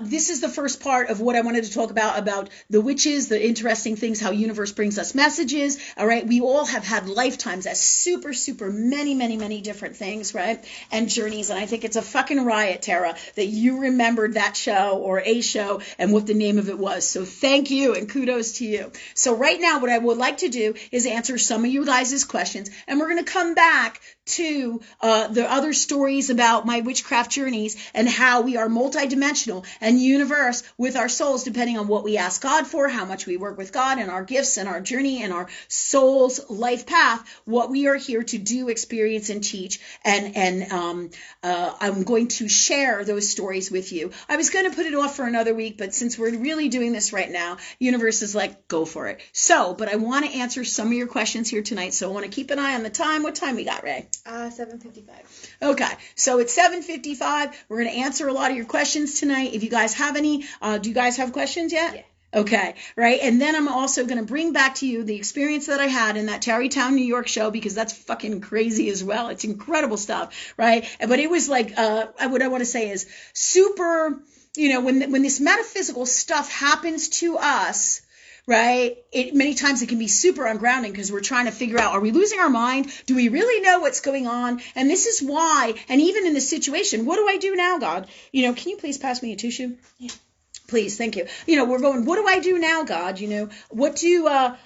this is the first part of what I wanted to talk about the witches, the interesting things, how universe brings us messages. All right. We all have had lifetimes as super, super many different things, right? And journeys. And I think it's a fucking riot, Tara, that you remembered that show or a show and what the name of it was. So thank you and kudos to you. So right now, what I would like to do is answer some of you guys' questions. And we're going to come back to the other stories about my witchcraft journeys and how we are multidimensional. dimensional and universe with our souls, depending on what we ask God for, how much we work with God and our gifts and our journey and our soul's life path, what we are here to do, experience, and teach. And I'm going to share those stories with you. I was going to put it off for another week, but since we're really doing this right now, universe is like, go for it. So, but I want to answer some of your questions here tonight, so I want to keep an eye on the time. What time we got, Ray? 7:55. Okay, so it's 7:55. We're going to answer a lot of your questions tonight. If you guys have any, do you guys have questions yet? Yeah. Okay, right, and then I'm also going to bring back to you the experience that I had in that Tarrytown, New York show, because that's fucking crazy as well. It's incredible stuff, right? But it was like, what I want to say is super, when this metaphysical stuff happens to us, right, many times it can be super ungrounding because we're trying to figure out, are we losing our mind? Do we really know what's going on? And this is why, and even in this situation, what do I do now, God? Can you please pass me a tissue? Yeah. Please, thank you. We're going, what do I do now, God? What do, how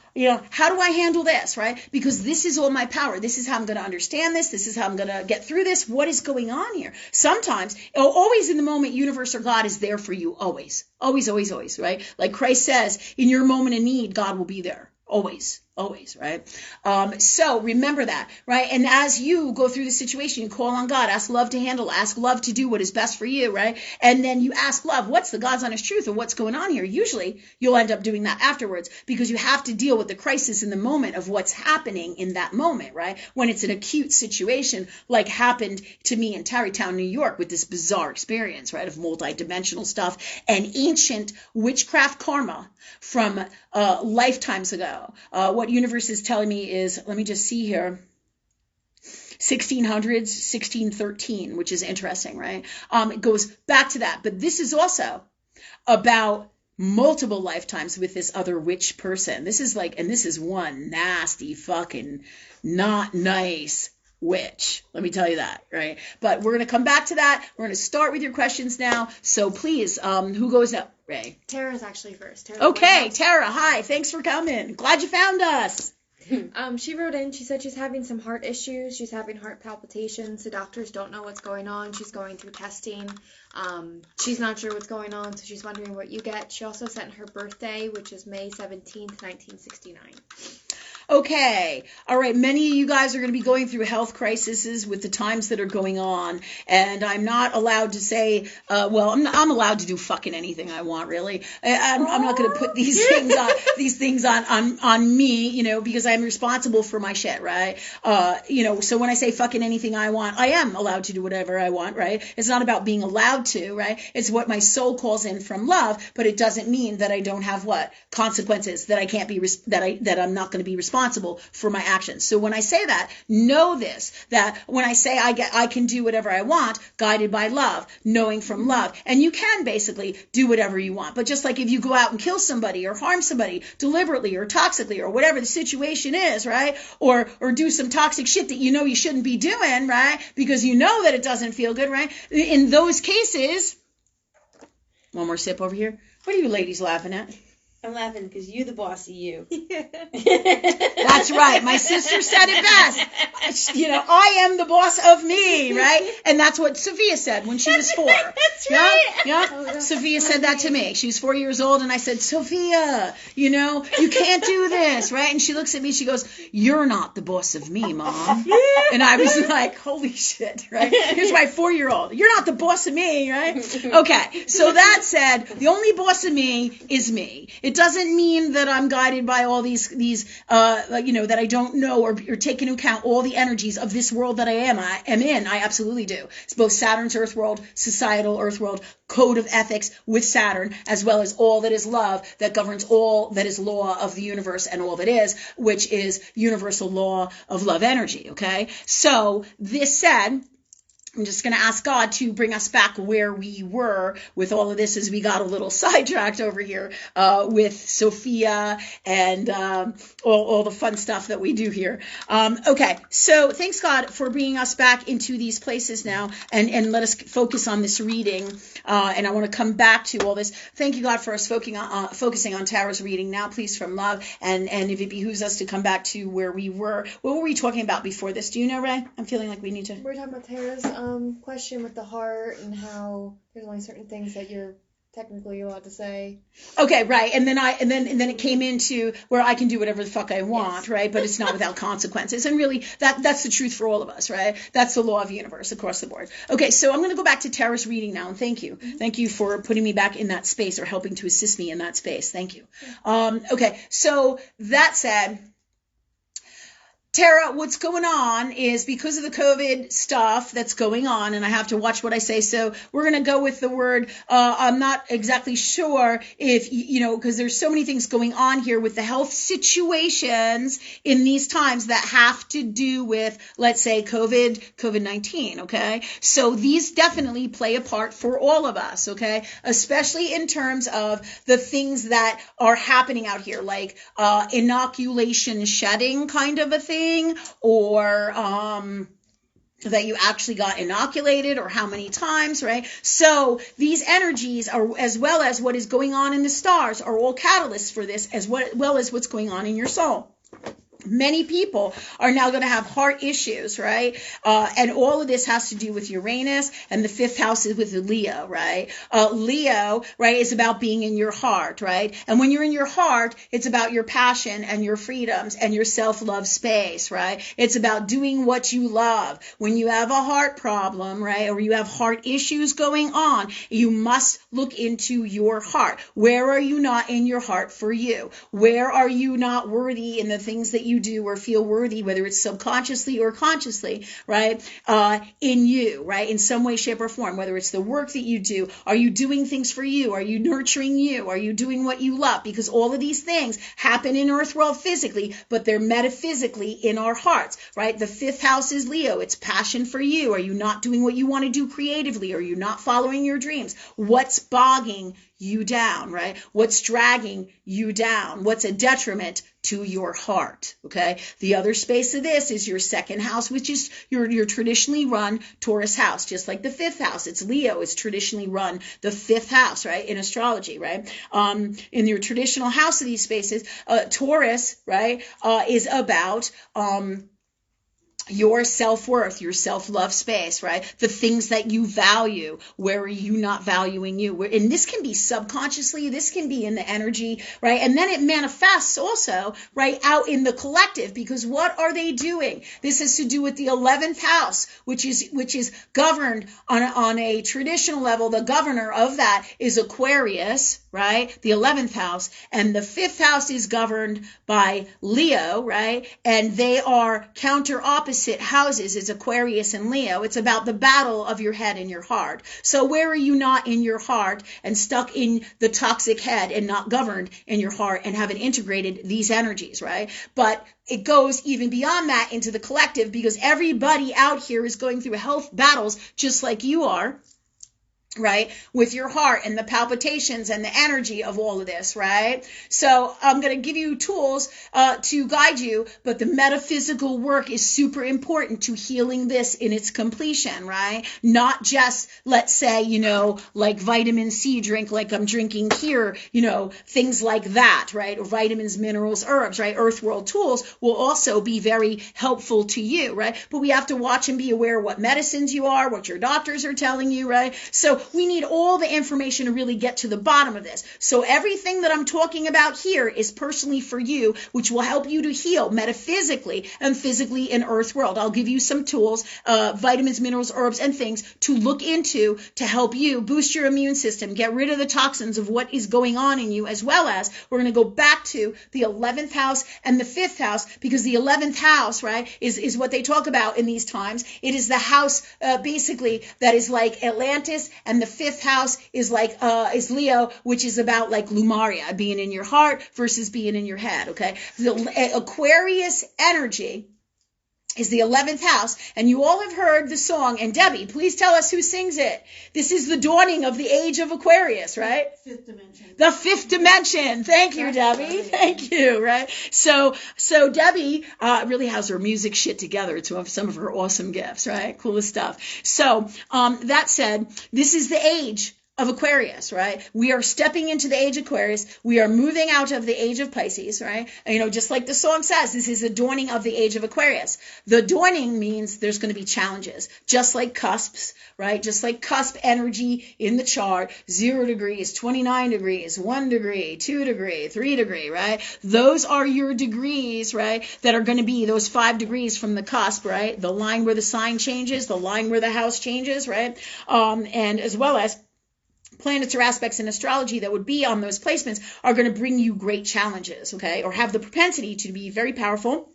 do I handle this, right? Because this is all my power. This is how I'm going to understand this. This is how I'm going to get through this. What is going on here? Sometimes, always in the moment, universe or God is there for you. Always, always, always, always, right? Like Christ says, in your moment of need, God will be there. Always, right? So remember that, right? And as you go through the situation, you call on God, ask love to handle, ask love to do what is best for you, right? And then you ask love, what's the God's honest truth or what's going on here? Usually you'll end up doing that afterwards because you have to deal with the crisis in the moment of what's happening in that moment, right? When it's an acute situation like happened to me in Tarrytown, New York with this bizarre experience, right? Of multidimensional stuff and ancient witchcraft karma from lifetimes ago. What universe is telling me is, let me just see here, 1600s, 1613, which is interesting, right? It goes back to that. But this is also about multiple lifetimes with this other witch person. This is this is one nasty fucking not nice witch. Let me tell you that, right? But we're going to come back to that. We're going to start with your questions now. So please, who goes up? Ray. Tara's actually first. Okay, Tara, hi. Thanks for coming. Glad you found us. She wrote in, she said she's having some heart issues. She's having heart palpitations. The doctors don't know what's going on. She's going through testing. She's not sure what's going on, so she's wondering what you get. She also sent her birthday, which is May 17th, 1969. Okay. All right. Many of you guys are going to be going through health crises with the times that are going on. And I'm not allowed to say, I'm allowed to do fucking anything I want, really. I'm not going to put these things on me, because I'm responsible for my shit, right? So when I say fucking anything I want, I am allowed to do whatever I want, right? It's not about being allowed to, right? It's what my soul calls in from love, but it doesn't mean that I don't have consequences, that I can't be, that I'm not going to be responsible for my actions. So when I say that, know this, that when I say I can do whatever I want, guided by love, knowing from love, and you can basically do whatever you want. But just like if you go out and kill somebody or harm somebody deliberately or toxically or whatever the situation is, right? Or do some toxic shit that you shouldn't be doing, right? Because you know that it doesn't feel good, right? In those cases, one more sip over here. What are you ladies laughing at? I'm laughing because you the boss of you. That's right. My sister said it best. I am the boss of me, right? And that's what Sophia said when she was 4. That's right. Yeah. Oh, Sophia said that to me. She was 4 years old, and I said, Sophia, you can't do this, right? And she looks at me, she goes, you're not the boss of me, Mom. And I was like, holy shit, right? Here's my 4-year-old. You're not the boss of me, right? Okay. So that said, the only boss of me is me. It doesn't mean that I'm guided by all these that I don't know or take into account all the energies of this world that I am in. I absolutely do. It's both Saturn's Earth world, societal Earth world, code of ethics with Saturn, as well as all that is love that governs all that is law of the universe and all that is, which is universal law of love energy. Okay. So this said, I'm just going to ask God to bring us back where we were with all of this as we got a little sidetracked over here with Sophia and all the fun stuff that we do here. Okay, so thanks God for bringing us back into these places now and let us focus on this reading. And I want to come back to all this. Thank you, God, for us focusing on Tara's reading now, please, from love. And if it behooves us to come back to where we were. What were we talking about before this? Do you know, Ray? I'm feeling like we need to. We're talking about Tara's question with the heart and how there's only certain things that you're technically allowed to say. Okay, right. And then it came into where I can do whatever the fuck I want, right? But it's not without consequences. And really, that's the truth for all of us, right? That's the law of the universe across the board. Okay, so I'm going to go back to Tara's reading now, and thank you. Mm-hmm. Thank you for putting me back in that space or helping to assist me in that space. Thank you. Okay, so that said, Tara, what's going on is because of the COVID stuff that's going on, and I have to watch what I say, so we're going to go with the word, I'm not exactly sure if, because there's so many things going on here with the health situations in these times that have to do with, let's say, COVID-19, okay? So these definitely play a part for all of us, okay? Especially in terms of the things that are happening out here, like inoculation shedding kind of a thing, or that you actually got inoculated, or how many times, right? So these energies are, as well as what is going on in the stars, are all catalysts for this, as well as what's going on in your soul. Many people are now going to have heart issues, right? And all of this has to do with Uranus, and the fifth house is with Leo, right? Leo, right, is about being in your heart, right? And when you're in your heart, it's about your passion and your freedoms and your self-love space, right? It's about doing what you love. When you have a heart problem, right, or you have heart issues going on, you must look into your heart. Where are you not in your heart for you? Where are you not worthy in the things that you do or feel worthy, whether it's subconsciously or consciously, right, in you, right, in some way, shape, or form, whether it's the work that you do, are you doing things for you, are you nurturing you, are you doing what you love, because all of these things happen in earth world physically, but they're metaphysically in our hearts, right? The fifth house is Leo, it's passion for you. Are you not doing what you want to do creatively? Are you not following your dreams? What's bogging you down, right? What's dragging you down? What's a detriment to your heart, okay? The other space of this is your second house, which is your traditionally run Taurus house, just like the fifth house. It's Leo. It's traditionally run the fifth house, right, in astrology, right? In your traditional house of these spaces, Taurus, right, is about your self-worth, your self-love space, right? The things that you value. Where are you not valuing you? And this can be subconsciously, this can be in the energy, right? And then it manifests also, right, out in the collective, because what are they doing? This has to do with the 11th house, which is governed on a traditional level. The governor of that is Aquarius, right? The 11th house. And the fifth house is governed by Leo, right? And they are counter opposite houses. It's Aquarius and Leo. It's about the battle of your head and your heart. So where are you not in your heart and stuck in the toxic head and not governed in your heart and haven't integrated these energies, right? But it goes even beyond that into the collective, because everybody out here is going through health battles just like you are, right, with your heart and the palpitations and the energy of all of this, right? So I'm going to give you tools to guide you, but the metaphysical work is super important to healing this in its completion, right? Not just, let's say, like vitamin C drink like I'm drinking here, things like that, right? Or vitamins, minerals, herbs, right? Earth world tools will also be very helpful to you, right? But we have to watch and be aware of what medicines you are, what your doctors are telling you, right? So we need all the information to really get to the bottom of this. So everything that I'm talking about here is personally for you, which will help you to heal metaphysically and physically in earth world. I'll give you some tools, vitamins, minerals, herbs, and things to look into to help you boost your immune system, get rid of the toxins of what is going on in you, as well as we're going to go back to the 11th house and the 5th house, because the 11th house, right, is what they talk about in these times. It is the house basically that is like Atlantis, and the 5th house is like is Leo, which is about like Lumaria, being in your heart versus being in your head, okay? The Aquarius energy is the 11th house, and you all have heard the song, and Debbie, please tell us who sings it. This is the dawning of the age of Aquarius, right? Fifth dimension. The fifth dimension. Thank you, Debbie. Thank you, right? So Debbie really has her music shit together. It's some of her awesome gifts, right? Coolest stuff. So that said, this is the age of Aquarius, right? We are stepping into the age of Aquarius. We are moving out of the age of Pisces, right? And, just like the song says, this is the dawning of the age of Aquarius. The dawning means there's going to be challenges, just like cusps, right? Just like cusp energy in the chart, 0 degrees, 29 degrees, 1 degree, 2 degree, 3 degree, right? Those are your degrees, right? That are going to be those 5 degrees from the cusp, right? The line where the sign changes, the line where the house changes, right? And as well as planets or aspects in astrology that would be on those placements are going to bring you great challenges, okay? Or have the propensity to be very powerful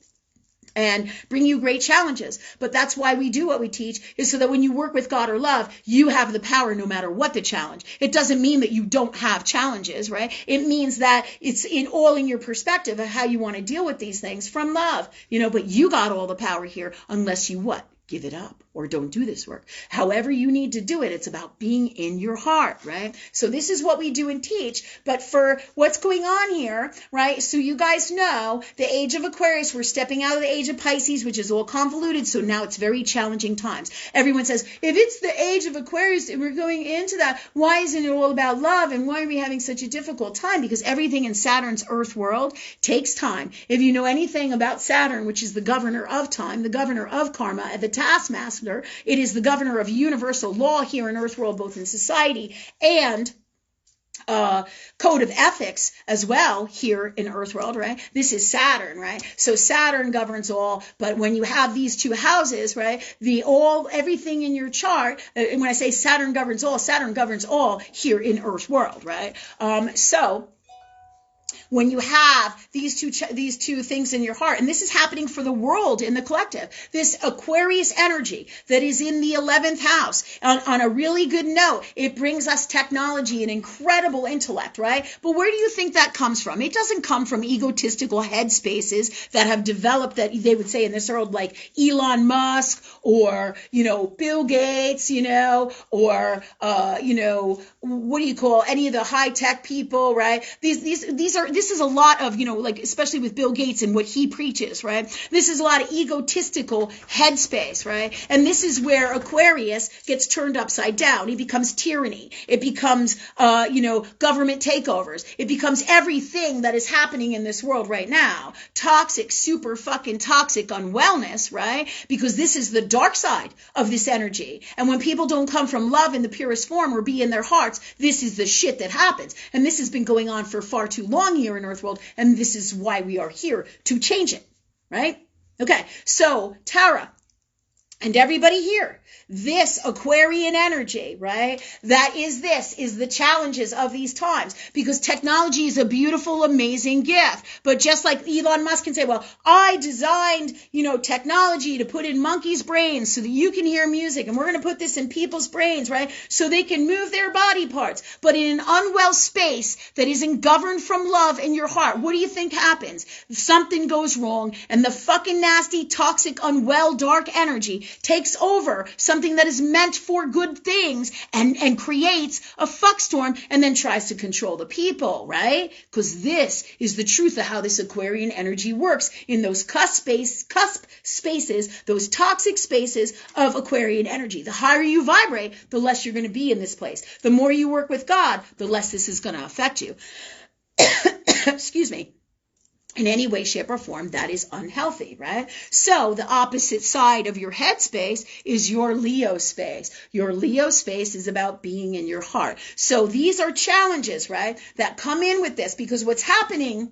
and bring you great challenges. But that's why we do what we teach, is so that when you work with God or love, you have the power no matter what the challenge. It doesn't mean that you don't have challenges, right? It means that it's in your perspective of how you want to deal with these things from love, but you got all the power here unless you what? Give it up or don't do this work. However you need to do it, it's about being in your heart, right? So this is what we do and teach. But for what's going on here, right? So you guys know the age of Aquarius, we're stepping out of the age of Pisces, which is all convoluted. So now it's very challenging times. Everyone says, if it's the age of Aquarius and we're going into that, why isn't it all about love? And why are we having such a difficult time? Because everything in Saturn's Earth world takes time. If you know anything about Saturn, which is the governor of time, the governor of karma, the taskmaster, it is the governor of universal law here in Earth world, both in society and code of ethics as well here in Earth world, right? This is Saturn, right? So Saturn governs all, but when you have these two houses, right, everything in your chart, and when I say Saturn governs all here in Earth world, right? So when you have these two things in your heart, and this is happening for the world in the collective, this Aquarius energy that is in the 11th house, on a really good note, it brings us technology and incredible intellect, right? But where do you think that comes from? It doesn't come from egotistical headspaces that have developed, that they would say in this world, like Elon Musk or, Bill Gates, or, what do you call any of the high-tech people, right? This is a lot of, like especially with Bill Gates and what he preaches, right? This is a lot of egotistical headspace, right? And this is where Aquarius gets turned upside down. It becomes tyranny. It becomes, government takeovers. It becomes everything that is happening in this world right now. Toxic, super fucking toxic unwellness, right? Because this is the dark side of this energy. And when people don't come from love in the purest form or be in their hearts, this is the shit that happens. And this has been going on for far too long here in Earth world, and this is why we are here to change it, right? Okay, so Tara and everybody here, this Aquarian energy, right? This is the challenges of these times, because technology is a beautiful, amazing gift. But just like Elon Musk can say, well, I designed, technology to put in monkeys' brains so that you can hear music, and we're going to put this in people's brains, right? So they can move their body parts. But in an unwell space that isn't governed from love in your heart, what do you think happens? Something goes wrong, and the fucking nasty, toxic, unwell, dark energy takes over something that is meant for good things and creates a fuckstorm and then tries to control the people, right? Because this is the truth of how this Aquarian energy works in those cusp spaces, those toxic spaces of Aquarian energy. The higher you vibrate, the less you're going to be in this place. The more you work with God, the less this is going to affect you. Excuse me. In any way, shape, or form, that is unhealthy, right? So the opposite side of your headspace is your Leo space. Your Leo space is about being in your heart. So these are challenges, right, that come in with this, because what's happening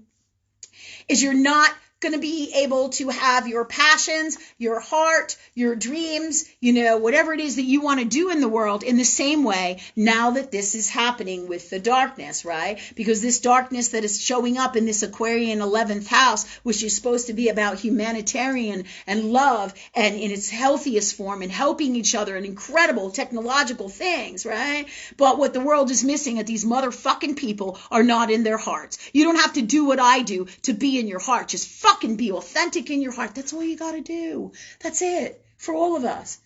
is you're not going to be able to have your passions, your heart, your dreams, whatever it is that you want to do in the world in the same way now that this is happening with the darkness, right? Because this darkness that is showing up in this Aquarian 11th house, which is supposed to be about humanitarian and love and in its healthiest form and helping each other and incredible technological things, right? But what the world is missing at these motherfucking people are not in their hearts. You don't have to do what I do to be in your heart. Just fucking be authentic in your heart. That's all you got to do. That's it for all of us.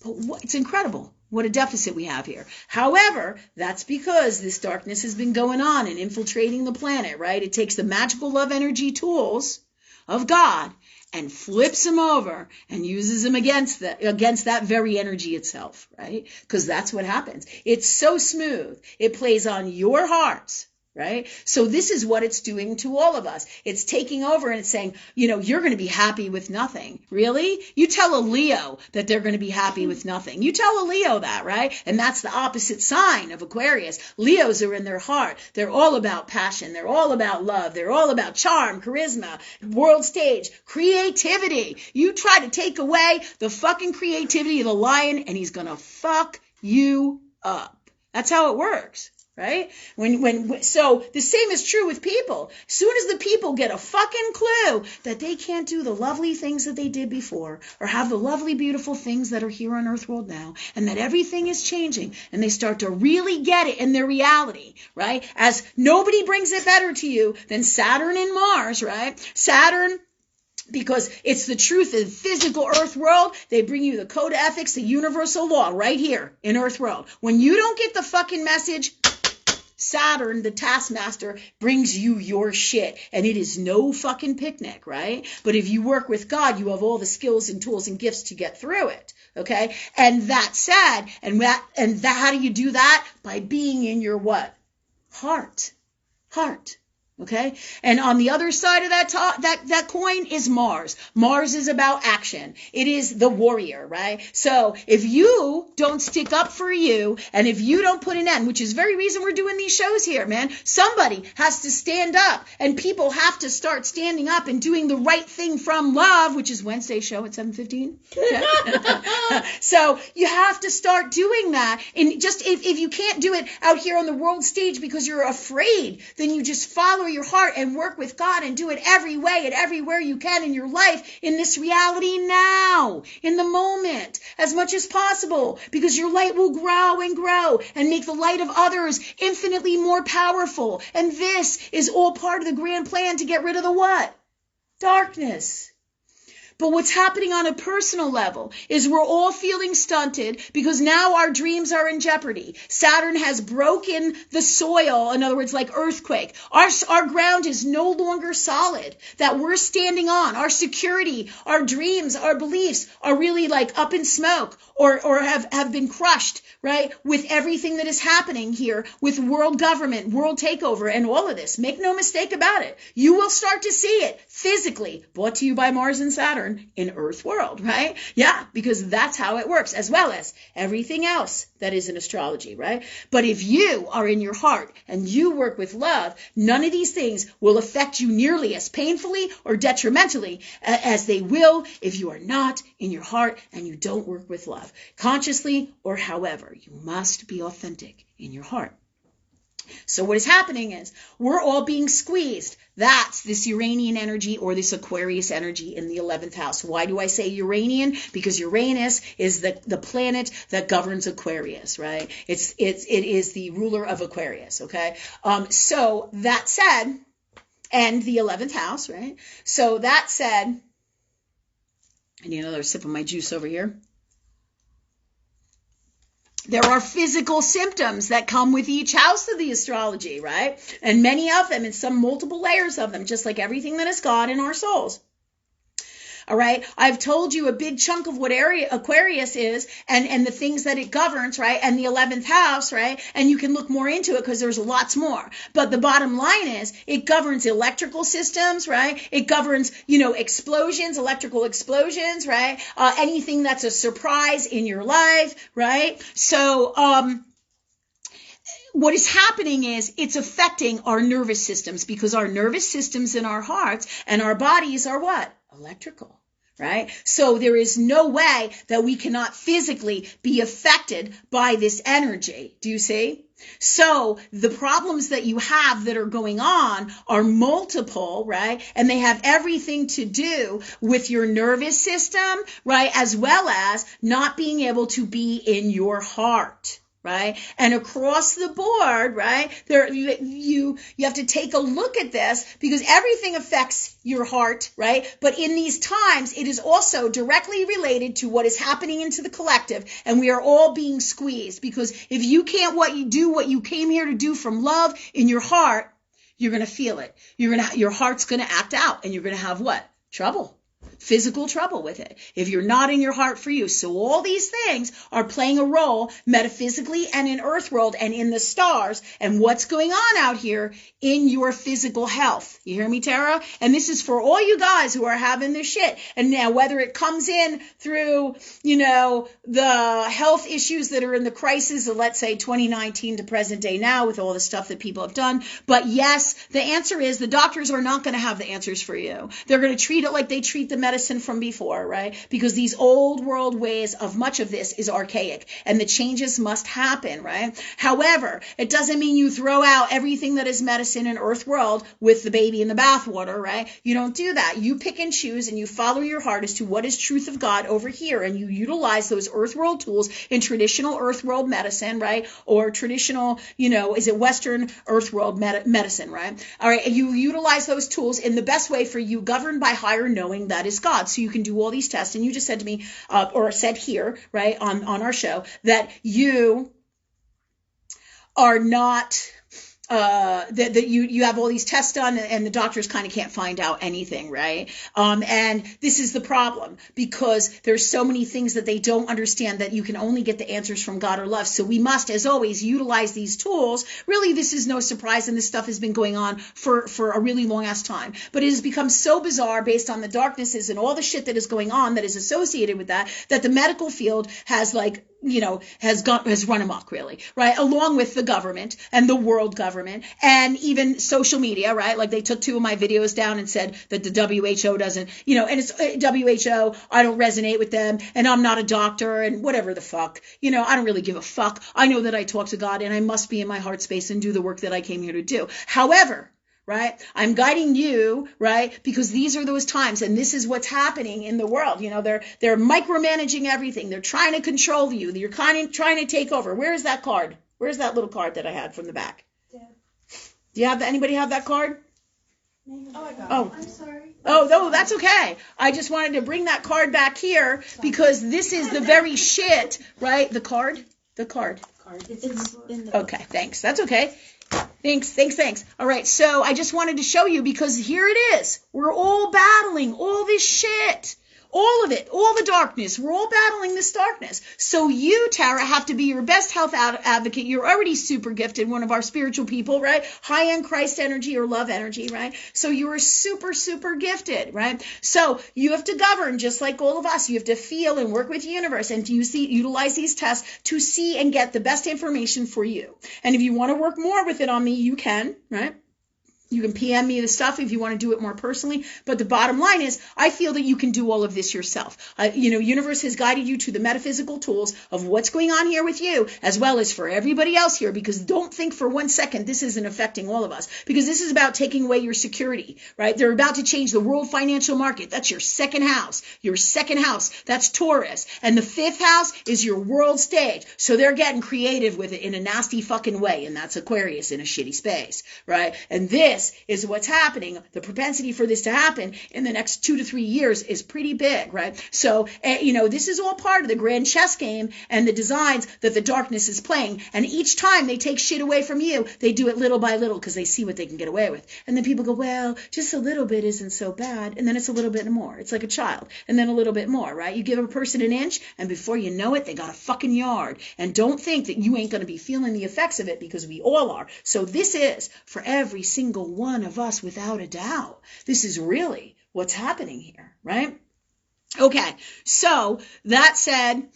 But it's incredible what a deficit we have here. However, that's because this darkness has been going on and infiltrating the planet, right? It takes the magical love energy tools of God and flips them over and uses them against that very energy itself, right? Because that's what happens. It's so smooth. It plays on your hearts, right? So this is what it's doing to all of us. It's taking over and it's saying, you're going to be happy with nothing. Really? You tell a Leo that they're going to be happy with nothing. You tell a Leo that, right? And that's the opposite sign of Aquarius. Leos are in their heart. They're all about passion. They're all about love. They're all about charm, charisma, world stage, creativity. You try to take away the fucking creativity of the lion and he's going to fuck you up. That's how it works. Right? So the same is true with people. As soon as the people get a fucking clue that they can't do the lovely things that they did before or have the lovely, beautiful things that are here on Earth world now and that everything is changing and they start to really get it in their reality, right? As nobody brings it better to you than Saturn and Mars, right? Saturn, because it's the truth of physical Earth world, they bring you the code of ethics, the universal law right here in Earth world. When you don't get the fucking message, Saturn, the taskmaster, brings you your shit, and it is no fucking picnic, right? But if you work with God, you have all the skills and tools and gifts to get through it, okay? And that said, how do you do that? By being in your what? Heart. Okay? And on the other side of that coin is Mars. Mars is about action. It is the warrior, right? So if you don't stick up for you, and if you don't put an end, which is the very reason we're doing these shows here, man, somebody has to stand up, and people have to start standing up and doing the right thing from love, which is Wednesday's show at 7:15. Okay? So you have to start doing that. And just if you can't do it out here on the world stage because you're afraid, then you just follow your heart and work with God and do it every way and everywhere you can in your life, in this reality now, in the moment, as much as possible, because your light will grow and grow and make the light of others infinitely more powerful. And this is all part of the grand plan to get rid of the what? Darkness. But what's happening on a personal level is we're all feeling stunted because now our dreams are in jeopardy. Saturn has broken the soil, in other words, like earthquake. Our ground is no longer solid that we're standing on. Our security, our dreams, our beliefs are really like up in smoke or have been crushed, right? With everything that is happening here with world government, world takeover, and all of this. Make no mistake about it. You will start to see it physically, brought to you by Mars and Saturn in Earth world, right? Yeah, because that's how it works, as well as everything else that is in astrology, right? But if you are in your heart and you work with love, none of these things will affect you nearly as painfully or detrimentally as they will if you are not in your heart and you don't work with love. Consciously or however, you must be authentic in your heart. So what is happening is we're all being squeezed. That's this Uranian energy or this Aquarius energy in the 11th house. Why do I say Uranian? Because Uranus is the planet that governs Aquarius, right? It is the ruler of Aquarius, okay? So that said, and the 11th house, right? So that said, I need another sip of my juice over here. There are physical symptoms that come with each house of the astrology, right? And many of them, and some multiple layers of them, just like everything that is God in our souls. All right. I've told you a big chunk of what area Aquarius is and the things that it governs, right? And the 11th house, right? And you can look more into it because there's lots more. But the bottom line is it governs electrical systems, right? It governs, explosions, electrical explosions, right? Anything that's a surprise in your life, right? So, what is happening is it's affecting our nervous systems because our nervous systems in our hearts and our bodies are what? Electrical, right? So there is no way that we cannot physically be affected by this energy. Do you see? So the problems that you have that are going on are multiple, right? And they have everything to do with your nervous system, right? As well as not being able to be in your heart. Right? And across the board, right? You have to take a look at this because everything affects your heart, right? But in these times, it is also directly related to what is happening into the collective, and we are all being squeezed because if you can't what you came here to do from love in your heart, you're going to feel it. Your heart's going to act out, and you're going to have what? Trouble. Physical trouble with it. If you're not in your heart for you. So all these things are playing a role metaphysically and in earth world and in the stars and what's going on out here in your physical health. You hear me, Tara? And this is for all you guys who are having this shit. And now whether it comes in through, the health issues that are in the crisis of, let's say, 2019 to present day now with all the stuff that people have done. But yes, the answer is the doctors are not going to have the answers for you. They're going to treat it like they treat the medicine from before, right? Because these old world ways of much of this is archaic and the changes must happen, right? However, it doesn't mean you throw out everything that is medicine in earth world with the baby in the bathwater, right? You don't do that. You pick and choose and you follow your heart as to what is truth of God over here, and you utilize those earth world tools in traditional earth world medicine, right? Or traditional, is it Western earth world medicine, right? All right. And you utilize those tools in the best way for you, governed by higher knowing that is God. So you can do all these tests. And you just said to me, or said here, right, on our show, that you are not, that you have all these tests done and the doctors kind of can't find out anything, right? And this is the problem, because there's so many things that they don't understand that you can only get the answers from God or love. So we must, as always, utilize these tools. Really, this is no surprise, and this stuff has been going on for a really long ass time. But it has become so bizarre based on the darknesses and all the shit that is going on that is associated with that the medical field has has run amok, really, right? Along with the government and the world government and even social media, right? Like they took 2 of my videos down and said that the WHO doesn't, and it's WHO, I don't resonate with them and I'm not a doctor and whatever the fuck, I don't really give a fuck. I know that I talk to God and I must be in my heart space and do the work that I came here to do. However, right, I'm guiding you, right, because these are those times and this is what's happening in the world. They're micromanaging everything. They're trying to control you. You're kind of trying to take over. Where is that card? Where's that little card that I had from the back? Yeah. Do you have anybody have that card? Oh, I got it. Oh, I'm sorry. Oh, no, that's okay. I just wanted to bring that card back here because this is the very shit, right? The card? The card. It's in the Okay, thanks. That's okay. Thanks. All right, so I just wanted to show you because here it is. We're all battling all this shit. All of it, all the darkness. We're all battling this darkness. So you, Tara, have to be your best health advocate. You're already super gifted, one of our spiritual people, right? High-end Christ energy or love energy, right? So you are super, super gifted, right? So you have to govern just like all of us. You have to feel and work with the universe and to utilize these tests to see and get the best information for you. And if you want to work more with it on me, you can, right? You can PM me the stuff if you want to do it more personally. But the bottom line is, I feel that you can do all of this yourself. Universe has guided you to the metaphysical tools of what's going on here with you, as well as for everybody else here, because don't think for 1 second this isn't affecting all of us, because this is about taking away your security, right? They're about to change the world financial market. That's your second house. Your second house, that's Taurus. And the 5th house is your world stage. So they're getting creative with it in a nasty fucking way, and that's Aquarius in a shitty space, right? And this is what's happening. The propensity for this to happen in the next 2 to 3 years is pretty big, right? So, this is all part of the grand chess game and the designs that the darkness is playing. And each time they take shit away from you, they do it little by little because they see what they can get away with. And then people go, well, just a little bit isn't so bad. And then it's a little bit more. It's like a child. And then a little bit more, right? You give a person an inch, and before you know it, they got a fucking yard. And don't think that you ain't going to be feeling the effects of it, because we all are. So this is for every single one of us, without a doubt. This is really what's happening here, right? Okay, so that said,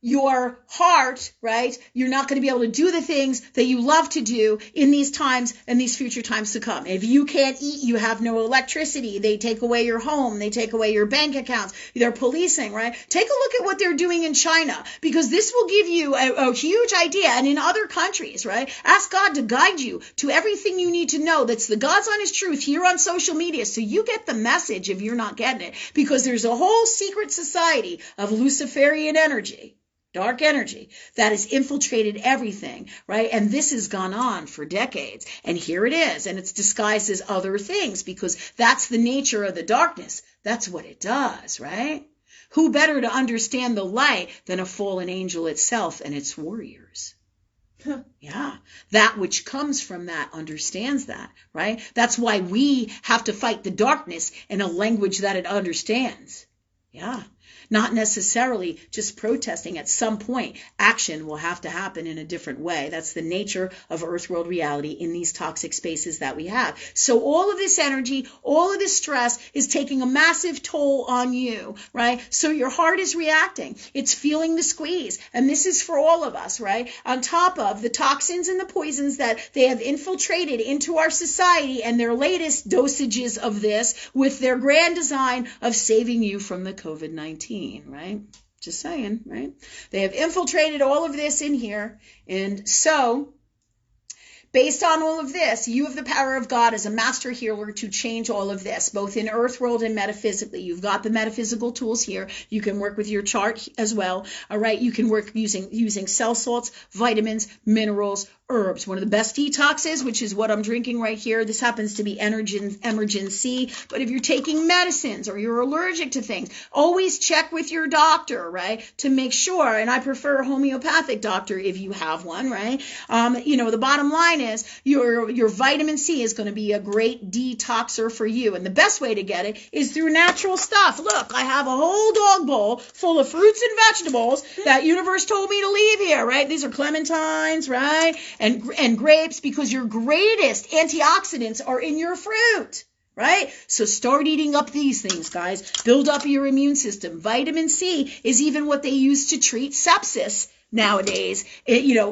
your heart, right? You're not going to be able to do the things that you love to do in these times and these future times to come. If you can't eat, you have no electricity. They take away your home. They take away your bank accounts. They're policing, right? Take a look at what they're doing in China, because this will give you a huge idea. And in other countries, right? Ask God to guide you to everything you need to know. That's the God's honest truth here on social media. So you get the message if you're not getting it, because there's a whole secret society of Luciferian energy, dark energy, that has infiltrated everything, right? And this has gone on for decades. And here it is. And it's disguised as other things, because that's the nature of the darkness. That's what it does, right? Who better to understand the light than a fallen angel itself and its warriors? Yeah, that which comes from that understands that, right? That's why we have to fight the darkness in a language that it understands. Yeah, not necessarily just protesting. At some point, action will have to happen in a different way. That's the nature of earth world reality in these toxic spaces that we have. So all of this energy, all of this stress is taking a massive toll on you, right? So your heart is reacting. It's feeling the squeeze. And this is for all of us, right? On top of the toxins and the poisons that they have infiltrated into our society and their latest dosages of this with their grand design of saving you from the COVID-19, right? Just saying, right? They have infiltrated all of this in here. And so, based on all of this, you have the power of God as a master healer to change all of this, both in earth world and metaphysically. You've got the metaphysical tools here. You can work with your chart as well. All right. You can work using cell salts, vitamins, minerals, herbs. One of the best detoxes, which is what I'm drinking right here. This happens to be Emergen C. But if you're taking medicines or you're allergic to things, always check with your doctor, right? To make sure. And I prefer a homeopathic doctor if you have one, right? The bottom line is your vitamin C is going to be a great detoxer for you. And the best way to get it is through natural stuff. Look, I have a whole dog bowl full of fruits and vegetables that universe told me to leave here, right? These are clementines, right? And grapes, because your greatest antioxidants are in your fruit, right? So start eating up these things, guys. Build up your immune system. Vitamin C is even what they use to treat sepsis nowadays.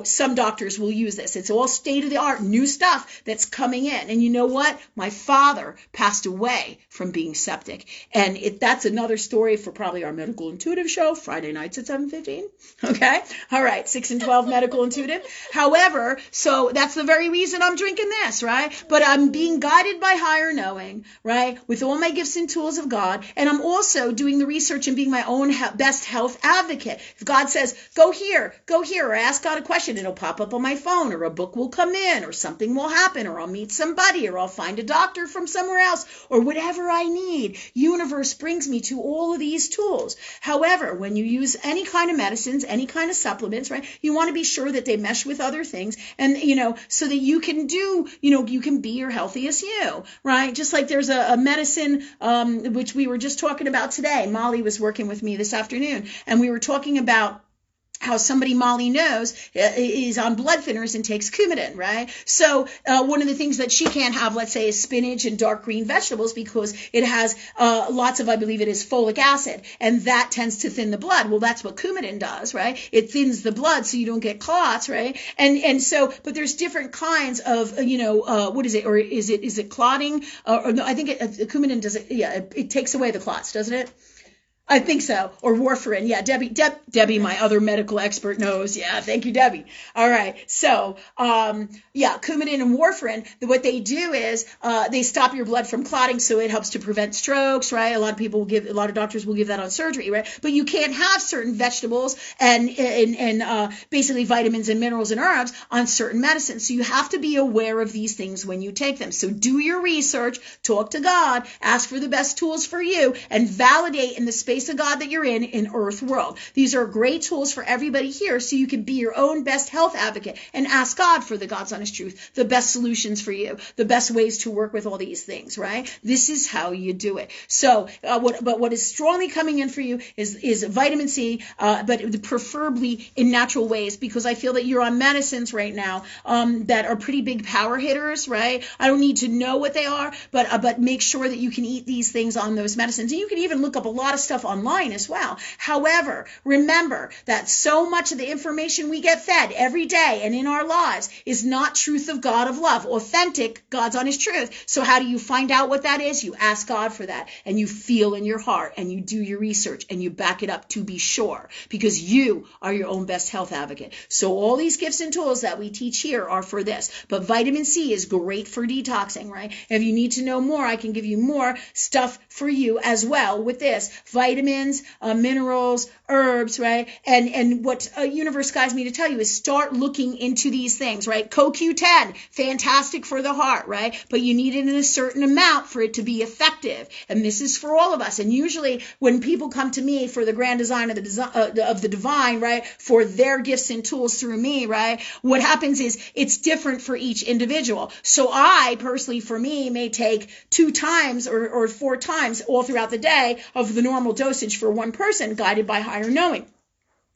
Some doctors will use this. It's all state-of-the-art new stuff that's coming in. And you know what? My father passed away from being septic. And that's another story for probably our Medical Intuitive show, Friday nights at 7:15. Okay? All right, 6 and 12 Medical Intuitive. However, so that's the very reason I'm drinking this, right? But I'm being guided by higher knowing, right? With all my gifts and tools of God. And I'm also doing the research and being my own best health advocate. If God says, go here, or ask God a question, it'll pop up on my phone, or a book will come in, or something will happen, or I'll meet somebody, or I'll find a doctor from somewhere else, or whatever I need. Universe brings me to all of these tools. However, when you use any kind of medicines, any kind of supplements, right, you want to be sure that they mesh with other things, and, so that you can you can be your healthiest you, right? Just like there's a medicine, which we were just talking about today. Molly was working with me this afternoon, and we were talking about how somebody Molly knows is on blood thinners and takes Coumadin, right? So one of the things that she can't have, let's say, is spinach and dark green vegetables, because it has lots of, I believe it is folic acid, and that tends to thin the blood. Well, that's what Coumadin does, right? It thins the blood so you don't get clots, right? And so, but there's different kinds of, what is it? Or is it clotting? Or no, I think Coumadin does it. Yeah, it takes away the clots, doesn't it? I think so. Or warfarin. Yeah, Debbie, my other medical expert, knows. Yeah, thank you, Debbie. All right. So, Coumadin and warfarin, what they do is they stop your blood from clotting, so it helps to prevent strokes, right? A lot of doctors will give that on surgery, right? But you can't have certain vegetables and basically vitamins and minerals and herbs on certain medicines. So you have to be aware of these things when you take them. So do your research, talk to God, ask for the best tools for you, and validate in the space of God that you're in earth world. These are great tools for everybody here, so you can be your own best health advocate and ask God for the God's honest truth, the best solutions for you, the best ways to work with all these things, right? This is how you do it. So what is strongly coming in for you is vitamin C, but preferably in natural ways, because I feel that you're on medicines right now that are pretty big power hitters, right? I don't need to know what they are, but make sure that you can eat these things on those medicines. And you can even look up a lot of stuff online as well. However, remember that so much of the information we get fed every day and in our lives is not truth of God of love, authentic God's honest truth. So how do you find out what that is? You ask God for that, and you feel in your heart, and you do your research, and you back it up to be sure, because you are your own best health advocate. So all these gifts and tools that we teach here are for this. But vitamin C is great for detoxing, right? If you need to know more, I can give you more stuff for you as well with this. Vitamin vitamins, minerals, herbs, right? And what universe guides me to tell you is start looking into these things, right? CoQ10, fantastic for the heart, right? But you need it in a certain amount for it to be effective. And this is for all of us. And usually when people come to me for the grand design of the divine, right, for their gifts and tools through me, right, what happens is it's different for each individual. So I personally, for me, may take 2 times or 4 times all throughout the day of the normal dosage for one person, guided by higher knowing.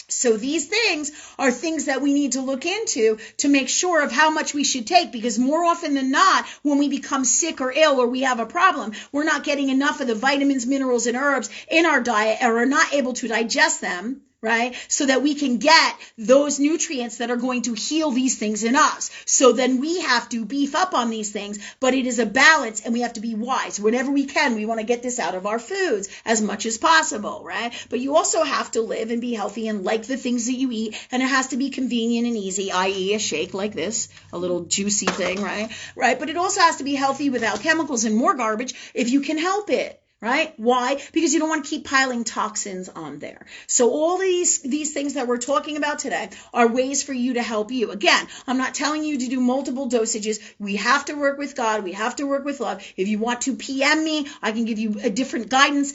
So these things are things that we need to look into to make sure of how much we should take, because more often than not, when we become sick or ill or we have a problem, we're not getting enough of the vitamins, minerals, and herbs in our diet, or are not able to digest them, right? So that we can get those nutrients that are going to heal these things in us. So then we have to beef up on these things, but it is a balance, and we have to be wise. Whenever we can, we want to get this out of our foods as much as possible, right? But you also have to live and be healthy and like the things that you eat, and it has to be convenient and easy, i.e. a shake like this, a little juicy thing, right? But it also has to be healthy without chemicals and more garbage if you can help it. Right? Why? Because you don't want to keep piling toxins on there. So all these things that we're talking about today are ways for you to help you. Again, I'm not telling you to do multiple dosages. We have to work with God. We have to work with love. If you want to PM me, I can give you a different guidance,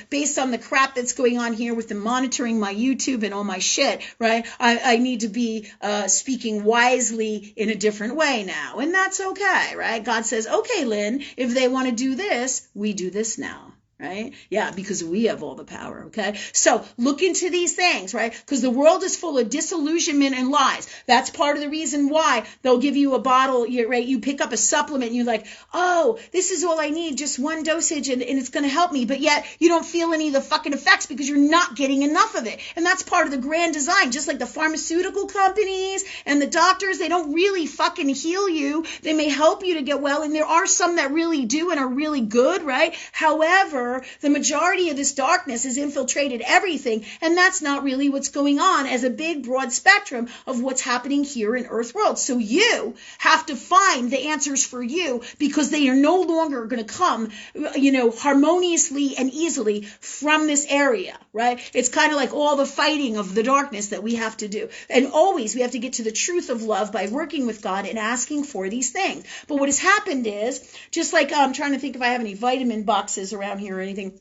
based on the crap that's going on here with the monitoring my YouTube and all my shit, right? I need to be speaking wisely in a different way now. And that's okay, right? God says, okay, Lynn, if they want to do this, we do this now, right? Yeah, because we have all the power, okay? So look into these things, right? Because the world is full of disillusionment and lies. That's part of the reason why they'll give you a bottle, right? You pick up a supplement and you're like, oh, this is all I need, just one dosage and it's going to help me. But yet you don't feel any of the fucking effects because you're not getting enough of it. And that's part of the grand design. Just like the pharmaceutical companies and the doctors, they don't really fucking heal you. They may help you to get well. And there are some that really do and are really good, right? However, the majority of this darkness has infiltrated everything, and that's not really what's going on as a big, broad spectrum of what's happening here in Earth World. So you have to find the answers for you, because they are no longer going to come, harmoniously and easily from this area, right? It's kind of like all the fighting of the darkness that we have to do. And always we have to get to the truth of love by working with God and asking for these things. But what has happened is, just like I'm trying to think if I have any vitamin boxes around here or anything.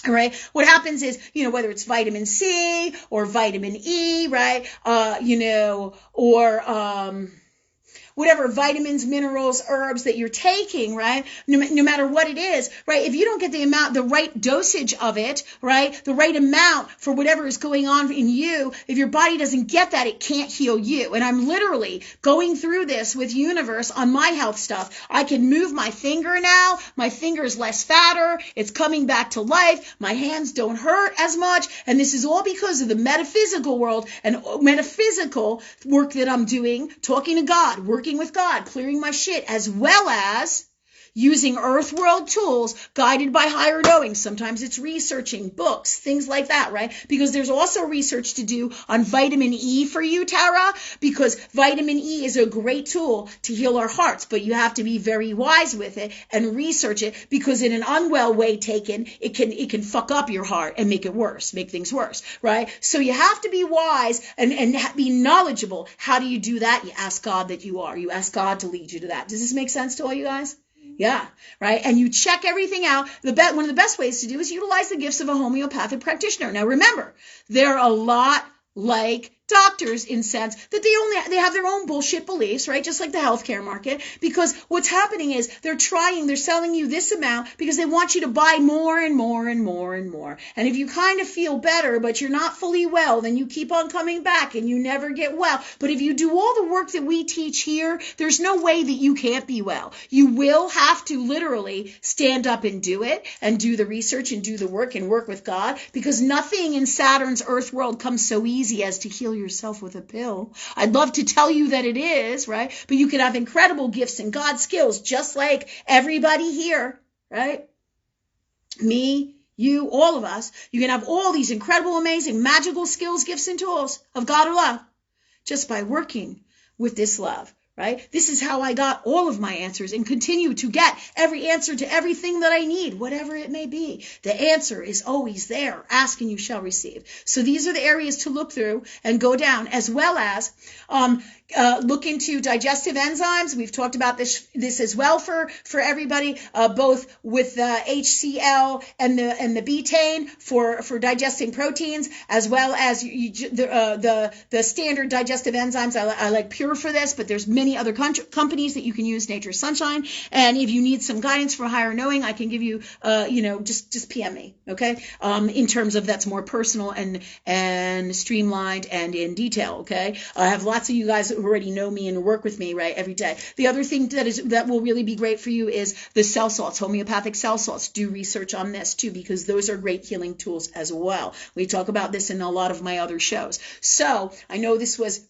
All right. What happens is, whether it's vitamin C or vitamin E, right? Whatever vitamins, minerals, herbs that you're taking, right? No matter what it is, right? If you don't get the right dosage of it, right? The right amount for whatever is going on in you, if your body doesn't get that, it can't heal you. And I'm literally going through this with universe on my health stuff. I can move my finger now. My finger is less fatter. It's coming back to life. My hands don't hurt as much. And this is all because of the metaphysical world and metaphysical work that I'm doing, talking to God, working with God, clearing my shit, as well as using earth world tools guided by higher knowing. Sometimes it's researching books, things like that, right? Because there's also research to do on vitamin E for you, Tara, because vitamin E is a great tool to heal our hearts, but you have to be very wise with it and research it, because in an unwell way taken, it can fuck up your heart and make things worse, right? So you have to be wise and be knowledgeable. How do you do that? You ask God that you are. You ask God to lead you to that. Does this make sense to all you guys? Yeah, right? And you check everything out. One of the best ways to do is utilize the gifts of a homeopathic practitioner. Now remember, they're a lot like doctors in sense that they have their own bullshit beliefs, right? Just like the healthcare market, because what's happening is they're selling you this amount because they want you to buy more and more and more and more. And if you kind of feel better, but you're not fully well, then you keep on coming back and you never get well. But if you do all the work that we teach here, there's no way that you can't be well. You will have to literally stand up and do it and do the research and do the work and work with God, because nothing in Saturn's earth world comes so easy as to heal yourself with a pill. I'd love to tell you that it is, right? But you can have incredible gifts and God skills, just like everybody here, right? Me, you, all of us. You can have all these incredible, amazing, magical skills, gifts, and tools of God or love just by working with this love, right? This is how I got all of my answers and continue to get every answer to everything that I need, whatever it may be. The answer is always there. Ask and you shall receive. So these are the areas to look through and go down, as well as look into digestive enzymes. We've talked about this as well for everybody, both with the HCl and the betaine for digesting proteins, as well as the standard digestive enzymes. I like Pure for this, but there's many other companies that you can use, Nature's Sunshine. And if you need some guidance for higher knowing, I can give you, just PM me, okay? In terms of that's more personal and streamlined and in detail, okay? I have lots of you guys who already know me and work with me, right, every day. The other thing that will really be great for you is the cell salts, homeopathic cell salts. Do research on this too, because those are great healing tools as well. We talk about this in a lot of my other shows. So I know this was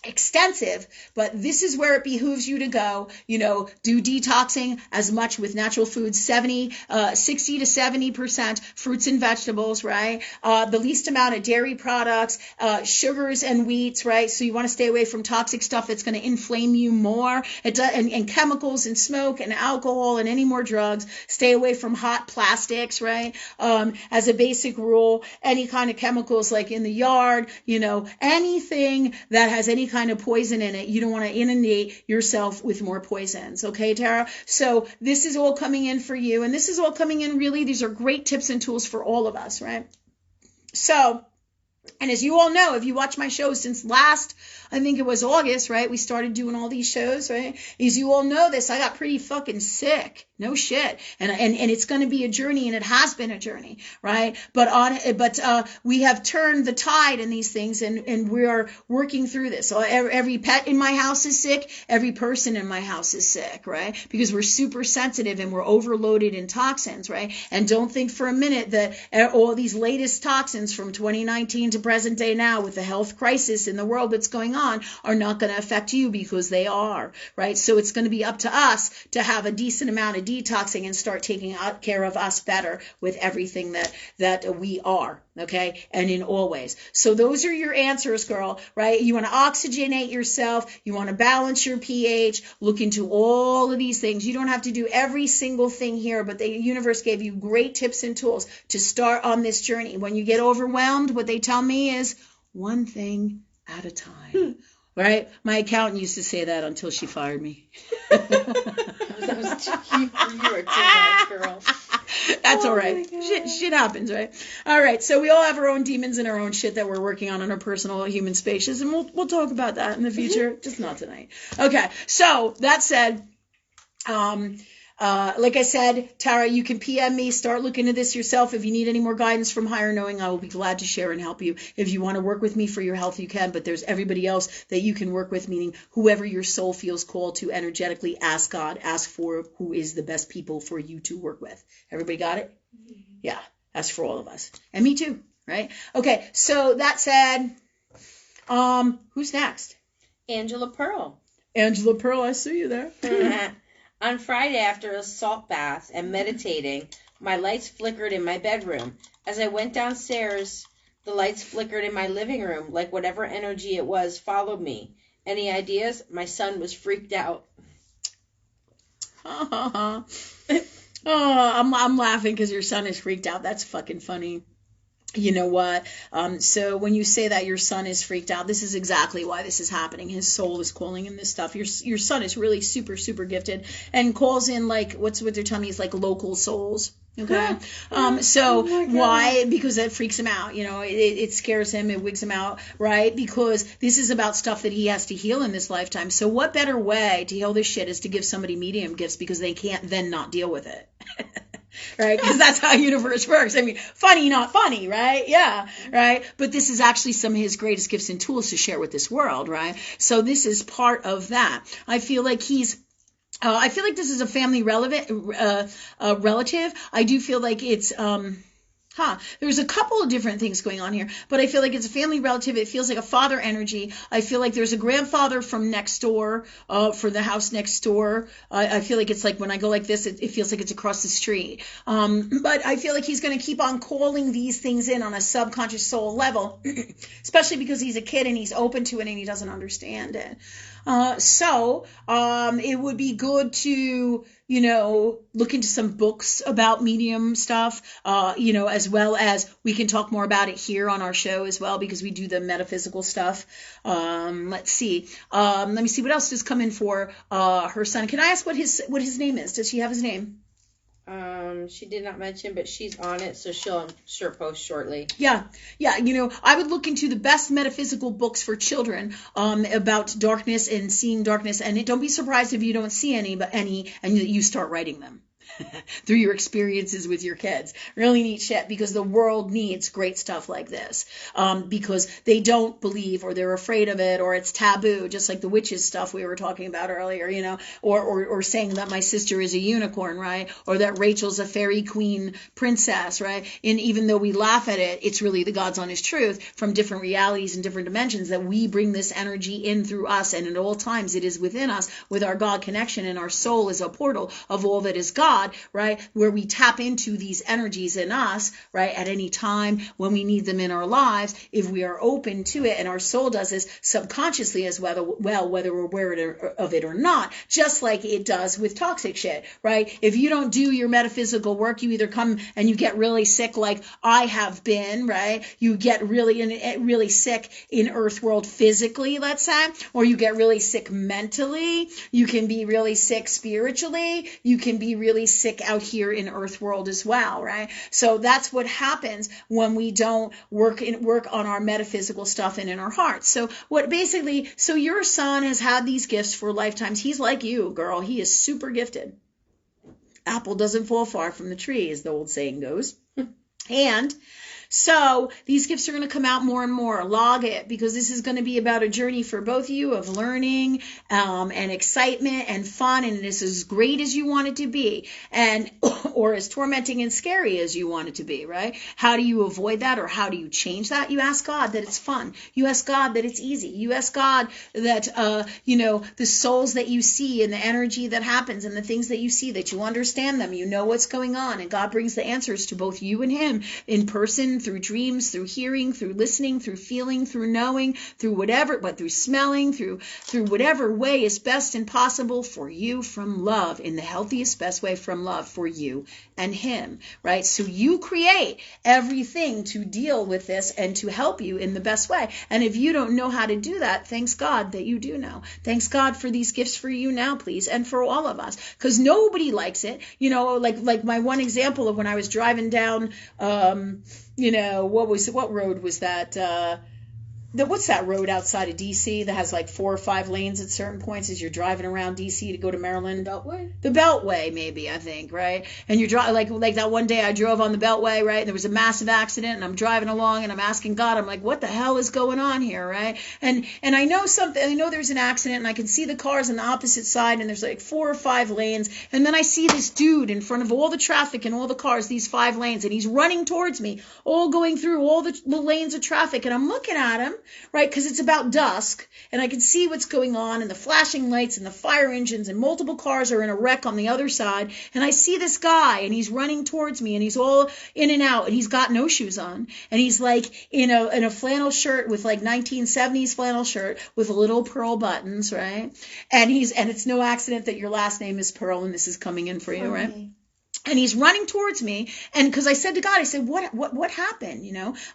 extensive, but this is where it behooves you to go, do detoxing as much with natural foods, 60 to 70% fruits and vegetables, right? The least amount of dairy products, sugars and wheats, right? So you want to stay away from toxic stuff that's going to inflame you more, and chemicals and smoke and alcohol and any more drugs. Stay away from hot plastics, right? As a basic rule, any kind of chemicals like in the yard, anything that has any kind of poison in it, you don't want to inundate yourself with more poisons. Okay, Tara? So this is all coming in for you, and this is all coming in really, these are great tips and tools for all of us, right? So, and as you all know, if you watch my show since last, I think it was August, right? We started doing all these shows, right? As you all know this, I got pretty fucking sick. No shit. And it's going to be a journey, and it has been a journey, right? But we have turned the tide in these things, and we are working through this. So every pet in my house is sick. Every person in my house is sick, right? Because we're super sensitive and we're overloaded in toxins, right? And don't think for a minute that all these latest toxins from 2019 to present day now, with the health crisis in the world that's going on, are not going to affect you, because they are, right? So it's going to be up to us to have a decent amount of detoxing and start taking care of us better with everything that we are, okay? And in all ways. So those are your answers, girl, right? You want to oxygenate yourself. You want to balance your pH. Look into all of these things. You don't have to do every single thing here, but the universe gave you great tips and tools to start on this journey. When you get overwhelmed, what they tell me is one thing at a time. Right? My accountant used to say that until she fired me. That was too cute for you, or too much, girl. That's all right. Shit happens, right? All right. So we all have our own demons and our own shit that we're working on in our personal human spaces, and we'll talk about that in the future, just not tonight. Okay. So that said, like I said, Tara, you can PM me, start looking at this yourself. If you need any more guidance from higher knowing, I will be glad to share and help you. If you want to work with me for your health, you can, but there's everybody else that you can work with, meaning whoever your soul feels called to energetically ask God, ask for who is the best people for you to work with. Everybody got it? Yeah, that's for all of us. And me too, right? Okay, so that said, who's next? Angela Pearl. Angela Pearl, I see you there. On Friday, after a salt bath and meditating, my lights flickered in my bedroom. As I went downstairs, the lights flickered in my living room, like whatever energy it was followed me. Any ideas? My son was freaked out. Oh, I'm laughing because your son is freaked out. That's fucking funny. You know what? So when you say that your son is freaked out, this is exactly why this is happening. His soul is calling in this stuff. Your son is really super, super gifted and calls in, like, what's what they're telling me is like local souls. Okay. Why? Because that freaks him out. It scares him. It wigs him out, right? Because this is about stuff that he has to heal in this lifetime. So what better way to heal this shit is to give somebody medium gifts, because they can't then not deal with it. Right? Because that's how universe works. I mean, funny, not funny, right? Yeah, right? But this is actually some of his greatest gifts and tools to share with this world, right? So this is part of that. I feel like this is a family relative. I do feel like it's, how There's a couple of different things going on here, but I feel like it's a family relative. It feels like a father energy. I feel like there's a grandfather from next door, for the house next door. I feel like it's like when I go like this, it feels like it's across the street. But I feel like he's going to keep on calling these things in on a subconscious soul level, especially because he's a kid and he's open to it and he doesn't understand it. So it would be good to, look into some books about medium stuff, as well as we can talk more about it here on our show as well, because we do the metaphysical stuff. Let's see. Let me see what else just come in for her son. Can I ask what his name is? Does she have his name? She did not mention, but she's on it, so she'll, I'm sure, post shortly. Yeah. I would look into the best metaphysical books for children about darkness and seeing darkness, and don't be surprised if you don't see any, and you start writing them. Through your experiences with your kids. Really neat shit, because the world needs great stuff like this, because they don't believe, or they're afraid of it, or it's taboo, just like the witches stuff we were talking about earlier, or saying that my sister is a unicorn, right? Or that Rachel's a fairy queen princess, right? And even though we laugh at it, it's really the God's honest truth from different realities and different dimensions, that we bring this energy in through us, and at all times it is within us with our God connection, and our soul is a portal of all that is God, right? Where we tap into these energies in us, right? At any time when we need them in our lives, if we are open to it, and our soul does this subconsciously as well, whether we're aware of it or not, just like it does with toxic shit, right? If you don't do your metaphysical work, you either come and you get really sick, like I have been, right? You get really sick in earth world physically, let's say, or you get really sick mentally. You can be really sick spiritually. You can be really sick out here in earth world as well, right? So that's what happens when we don't work on our metaphysical stuff and in our hearts. So your son has had these gifts for lifetimes. He's like you, girl. He is super gifted. Apple doesn't fall far from the tree, as the old saying goes. And so these gifts are going to come out more and more. Log it, because this is going to be about a journey for both of you of learning and excitement and fun, and it's as great as you want it to be, and or as tormenting and scary as you want it to be, right? How do you avoid that, or how do you change that? You ask God that it's fun. You ask God that it's easy. You ask God that the souls that you see and the energy that happens and the things that you see, that you understand them, you know what's going on, and God brings the answers to both you and him in person, through dreams, through hearing, through listening, through feeling, through knowing, through whatever, but through smelling, through whatever way is best and possible for you from love, in the healthiest, best way from love for you and him, right? So you create everything to deal with this and to help you in the best way. And if you don't know how to do that, thanks God that you do know. Thanks God for these gifts for you now, please, and for all of us, because nobody likes it. Like my one example of when I was driving down, what road was that? What's that road outside of D.C. that has like 4 or 5 lanes at certain points as you're driving around D.C. to go to Maryland? Beltway? The Beltway, maybe, I think, right? And you're driving, like that one day I drove on the Beltway, right? And there was a massive accident, and I'm driving along, and I'm asking God, I'm like, what the hell is going on here, right? And I know something, I know there's an accident, and I can see the cars on the opposite side, and there's like 4 or 5 lanes, and then I see this dude in front of all the traffic and all the cars, these 5 lanes, and he's running towards me, all going through all the lanes of traffic, and I'm looking at him, right, because it's about dusk, and I can see what's going on, and the flashing lights and the fire engines, and multiple cars are in a wreck on the other side, and I see this guy, and he's running towards me, and he's all in and out, and he's got no shoes on, and he's like in a flannel shirt with like 1970s flannel shirt with little pearl buttons, right, and it's no accident that your last name is Pearl, and this is coming in for you, right? And he's running towards me, and because I said to God, I said, what happened?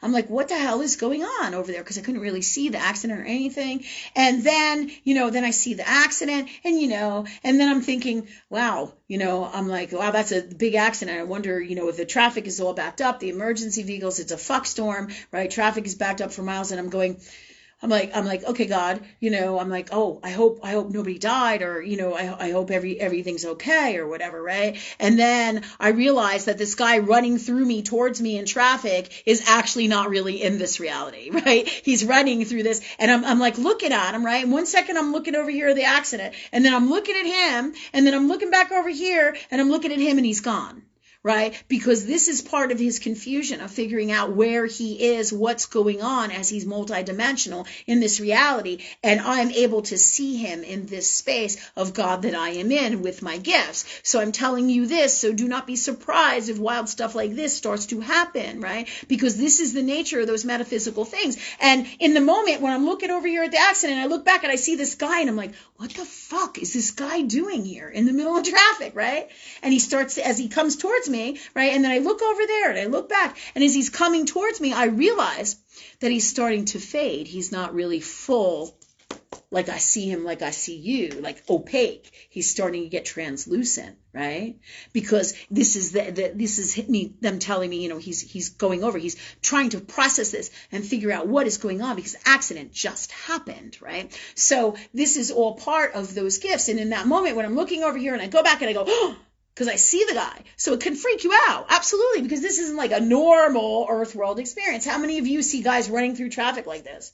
I'm like, what the hell is going on over there? Because I couldn't really see the accident or anything. And then, then I see the accident, and and then I'm thinking, wow, I'm like, wow, that's a big accident. I wonder, if the traffic is all backed up, the emergency vehicles, it's a fuck storm, right? Traffic is backed up for miles, and I'm like, okay, God, I'm like, oh, I hope nobody died, or, I hope everything's okay, or whatever, right? And then I realized that this guy running through me, towards me in traffic is actually not really in this reality, right? He's running through this, and I'm like looking at him, right? And 1 second I'm looking over here at the accident, and then I'm looking at him, and then I'm looking back over here, and I'm looking at him, and he's gone. right? Because this is part of his confusion of figuring out where he is, what's going on as he's multidimensional in this reality. And I'm able to see him in this space of God that I am in with my gifts. So I'm telling you this, so do not be surprised if wild stuff like this starts to happen, right? Because this is the nature of those metaphysical things. And in the moment when I'm looking over here at the accident, I look back and I see this guy and I'm like, what the fuck is this guy doing here in the middle of traffic, right? And he starts, as he comes towards me, right? And then I look over there and I look back, and as he's coming towards me, I realize that he's starting to fade. He's not really full, like I see him, like I see you, like opaque. He's starting to get translucent, right? Because this is them telling me, he's going over, he's trying to process this and figure out what is going on, because the accident just happened, right? So this is all part of those gifts. And in that moment when I'm looking over here and I go back and I go, oh, because I see the guy. So it can freak you out. Absolutely. Because this isn't like a normal Earth world experience. How many of you see guys running through traffic like this?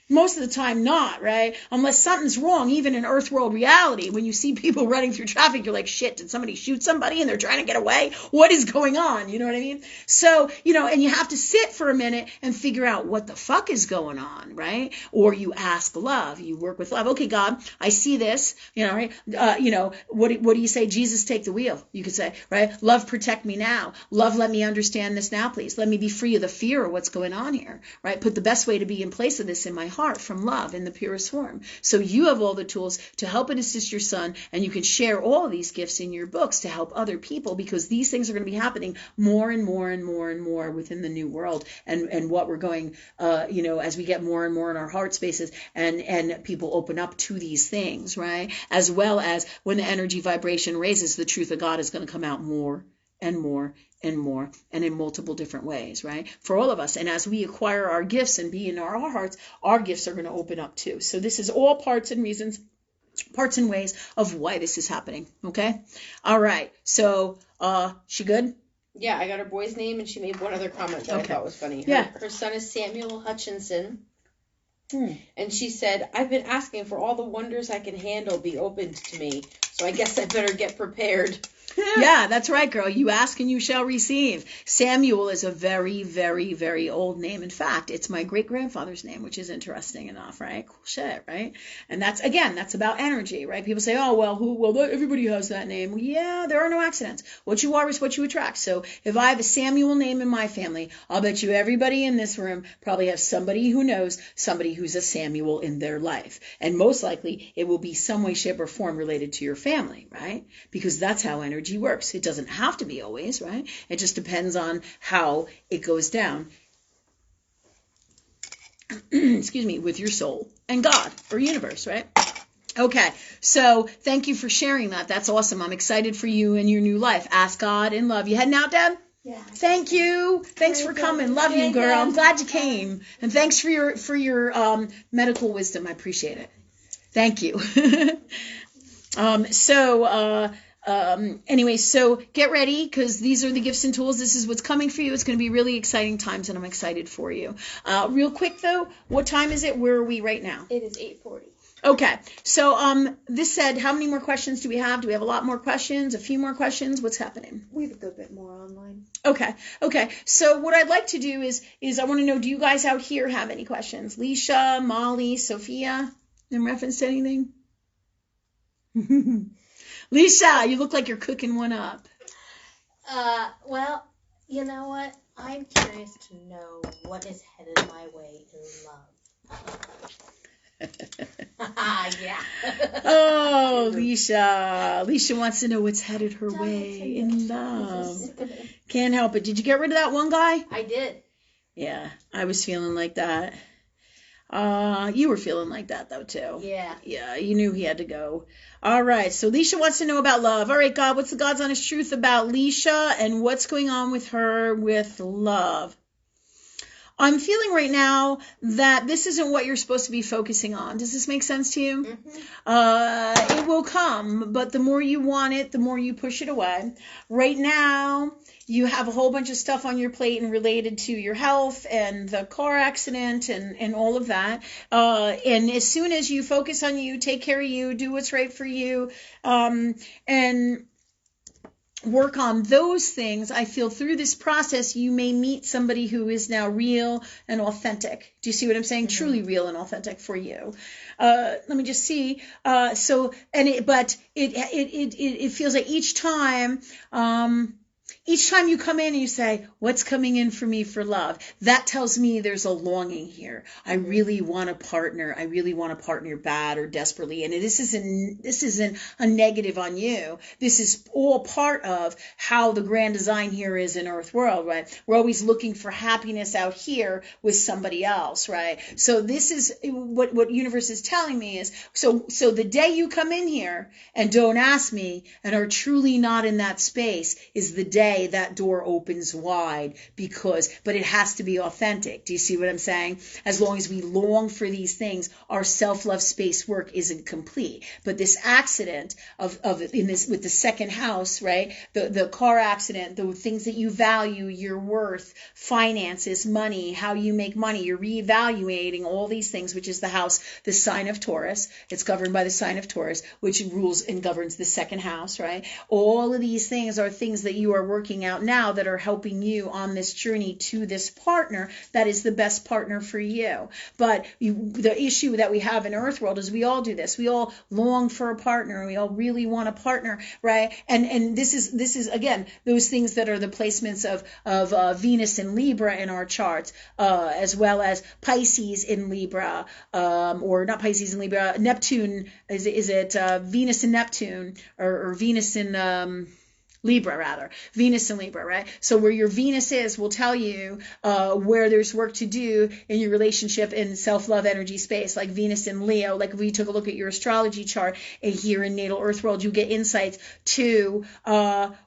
Most of the time not, right? Unless something's wrong, even in Earth world reality. When you see people running through traffic, you're like, shit, did somebody shoot somebody and they're trying to get away? What is going on? You know what I mean? So, and you have to sit for a minute and figure out what the fuck is going on, right? Or you ask love. You work with love. Okay, God, I see this, right? What do you say? Jesus, take the wheel. You could say, right? Love, protect me now. Love, let me understand this now, please. Let me be free of the fear of what's going on here, right? Put the best way to be in place of this in my heart from love in the purest form. So you have all the tools to help and assist your son, and you can share all of these gifts in your books to help other people, because these things are going to be happening more and more and more and more within the new world, and what we're going, as we get more and more in our heart spaces, and people open up to these things, right? As well as when the energy vibration raises, the truth of God is going to come out more and more and more, and in multiple different ways, right? For all of us. And as we acquire our gifts and be in our hearts, our gifts are going to open up too. So this is all parts and ways of why this is happening. Okay? All right. So, she good? Yeah, I got her boy's name, and she made one other comment that I thought was funny. Her son is Samuel Hutchinson. And she said, I've been asking for all the wonders I can handle be opened to me, so I guess I better get prepared. Yeah, that's right, girl. You ask and you shall receive. Samuel is a very, very, very old name. In fact, it's my great-grandfather's name, which is interesting enough, right? Cool shit, right? And that's about energy, right? People say, oh, well, everybody has that name. Well, yeah, there are no accidents. What you are is what you attract. So if I have a Samuel name in my family, I'll bet you everybody in this room probably has somebody who knows somebody who's a Samuel in their life. And most likely it will be some way, shape, or form related to your family, right? Because that's how energy works. It doesn't have to be always, right? It just depends on how it goes down. Excuse me, with your soul and God or universe, right? Okay, so thank you for sharing that. That's awesome. I'm excited for you and your new life. Ask God in love. You heading out, Deb? Yeah. Thank you. Thanks for coming. Love you, girl. I'm glad you came. And thanks for your medical wisdom. I appreciate it. Thank you. Anyway, so get ready, because these are the gifts and tools. This is what's coming for you. It's going to be really exciting times, and I'm excited for you. Real quick, though, what time is it? Where are we right now? It is 8:40. Okay. So this said, how many more questions do we have? Do we have a lot more questions? A few more questions? What's happening? We have a good bit more online. Okay. So what I'd like to do is I want to know, do you guys out here have any questions? Leisha, Molly, Sophia, in reference to anything? Lisa, you look like you're cooking one up. Well, you know what? I'm curious to know what is headed my way in love. Yeah. Oh, Leisha wants to know what's headed her way in love. Can't help it. Did you get rid of that one guy? I did. Yeah, I was feeling like that. You were feeling like that, though, too. Yeah. Yeah, you knew he had to go. All right, so Leisha wants to know about love. All right, God, what's the God's honest truth about Leisha and what's going on with her with love? I'm feeling right now that this isn't what you're supposed to be focusing on. Does this make sense to you? Mm-hmm. It will come, but the more you want it, the more you push it away. Right now, you have a whole bunch of stuff on your plate and related to your health and the car accident and all of that. And as soon as you focus on you, take care of you, do what's right for you, and work on those things, I feel through this process, you may meet somebody who is now real and authentic. Do you see what I'm saying? Mm-hmm. Truly real and authentic for you. Let me just see. It feels like each time you come in and you say, what's coming in for me for love? That tells me there's a longing here. I really want a partner. I really want a partner bad or desperately. And this isn't a negative on you. This is all part of how the grand design here is in Earth World, right? We're always looking for happiness out here with somebody else, right? So this is what universe is telling me is, so the day you come in here and don't ask me and are truly not in that space is the day that door opens wide, but it has to be authentic. Do you see what I'm saying? As long as we long for these things, our self-love space work isn't complete. But this accident with the second house, right? The car accident, the things that you value, your worth, finances, money, how you make money, you're reevaluating all these things, which is the house, the sign of Taurus. It's governed by the sign of Taurus, which rules and governs the second house, right? All of these things are things that you are working out now that are helping you on this journey to this partner that is the best partner for you. But the issue that we have in Earth World is we all do this. We all long for a partner and we all really want a partner, right? And this is again those things that are the placements of Venus in Libra in our charts, as well as Pisces in Libra, or not Pisces in Libra, Neptune. Is it Venus in Neptune or Venus in Libra, rather. Venus in Libra, right? So where your Venus is will tell you where there's work to do in your relationship in self-love energy space, like Venus in Leo. Like if we took a look at your astrology chart here in Natal Earth World, you get insights to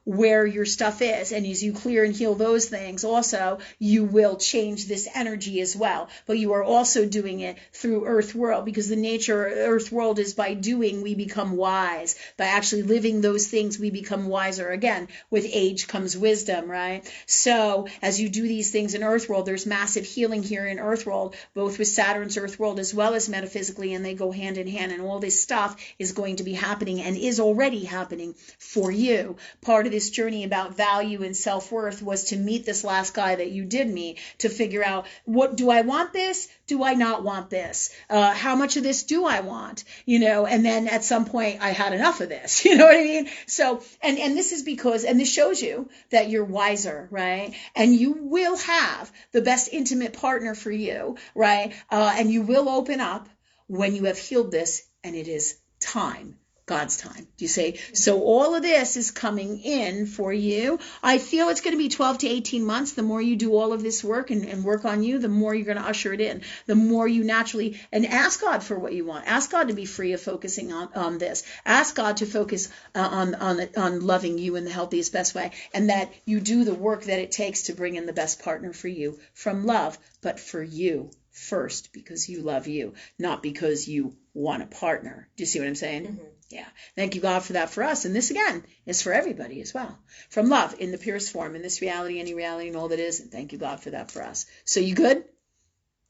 where your stuff is. And as you clear and heal those things, also, you will change this energy as well. But you are also doing it through Earth World, because the nature of Earth World is by doing, we become wise. By actually living those things, we become wiser. Again, with age comes wisdom, right? So as you do these things in Earth World, there's massive healing here in Earth World, both with Saturn's Earth World as well as metaphysically, and they go hand in hand, and all this stuff is going to be happening and is already happening for you. Part of this journey about value and self-worth was to meet this last guy that you did meet, to figure out, what do I want this? Do I not want this? How much of this do I want? And then at some point I had enough of this. You know what I mean? So, and this is because, and this shows you that you're wiser, right? And you will have the best intimate partner for you, right? And you will open up when you have healed this, and it is time. God's time. Do you see? So all of this is coming in for you. I feel it's going to be 12 to 18 months. The more you do all of this work and work on you, the more you're going to usher it in. The more you naturally, and ask God for what you want. Ask God to be free of focusing on this. Ask God to focus on loving you in the healthiest, best way. And that you do the work that it takes to bring in the best partner for you from love, but for you first, because you love you, not because you want a partner. Do you see what I'm saying? Mm-hmm. Yeah. Thank you, God, for that for us. And this, again, is for everybody as well. From love in the purest form, in this reality, any reality, and all that is. And thank you, God, for that for us. So you good?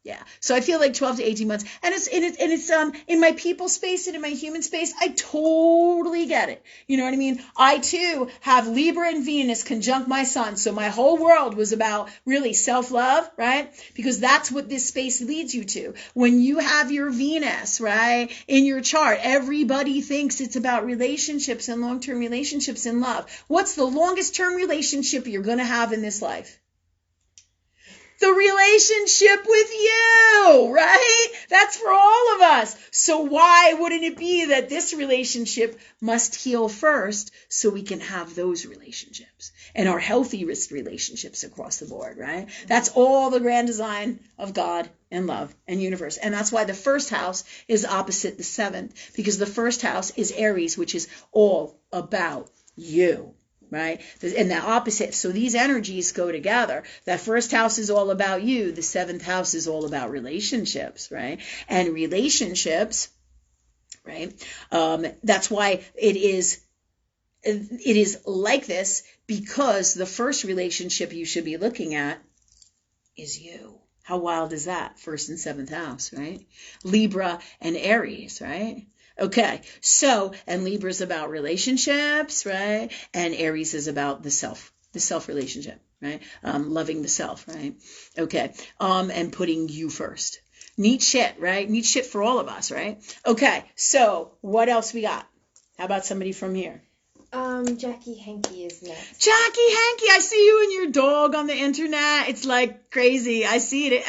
Yeah. So I feel like 12 to 18 months. And it's in my people space and in my human space, I totally get it. You know what I mean? I too have Libra and Venus conjunct my sun. So my whole world was about really self-love, right? Because that's what this space leads you to. When you have your Venus, right, in your chart, everybody thinks it's about relationships and long-term relationships and love. What's the longest term relationship you're going to have in this life? The relationship with you, right? That's for all of us. So why wouldn't it be that this relationship must heal first so we can have those relationships and our healthiest relationships across the board, right? That's all the grand design of God and love and universe. And that's why the first house is opposite the seventh, because the first house is Aries, which is all about you. Right? And the opposite. So these energies go together. That first house is all about you. The seventh house is all about relationships, right? And relationships, right? That's why it is like this, because the first relationship you should be looking at is you. How wild is that? First and seventh house, right? Libra and Aries, right? Okay, so, and Libra's about relationships, right? And Aries is about the self relationship, right? Loving the self, right? Okay, and putting you first. Neat shit, right? Neat shit for all of us, right? Okay, so what else we got? How about somebody from here? Jackie Henke is next. Jackie Henke, I see you and your dog on the internet. It's like crazy. I see it.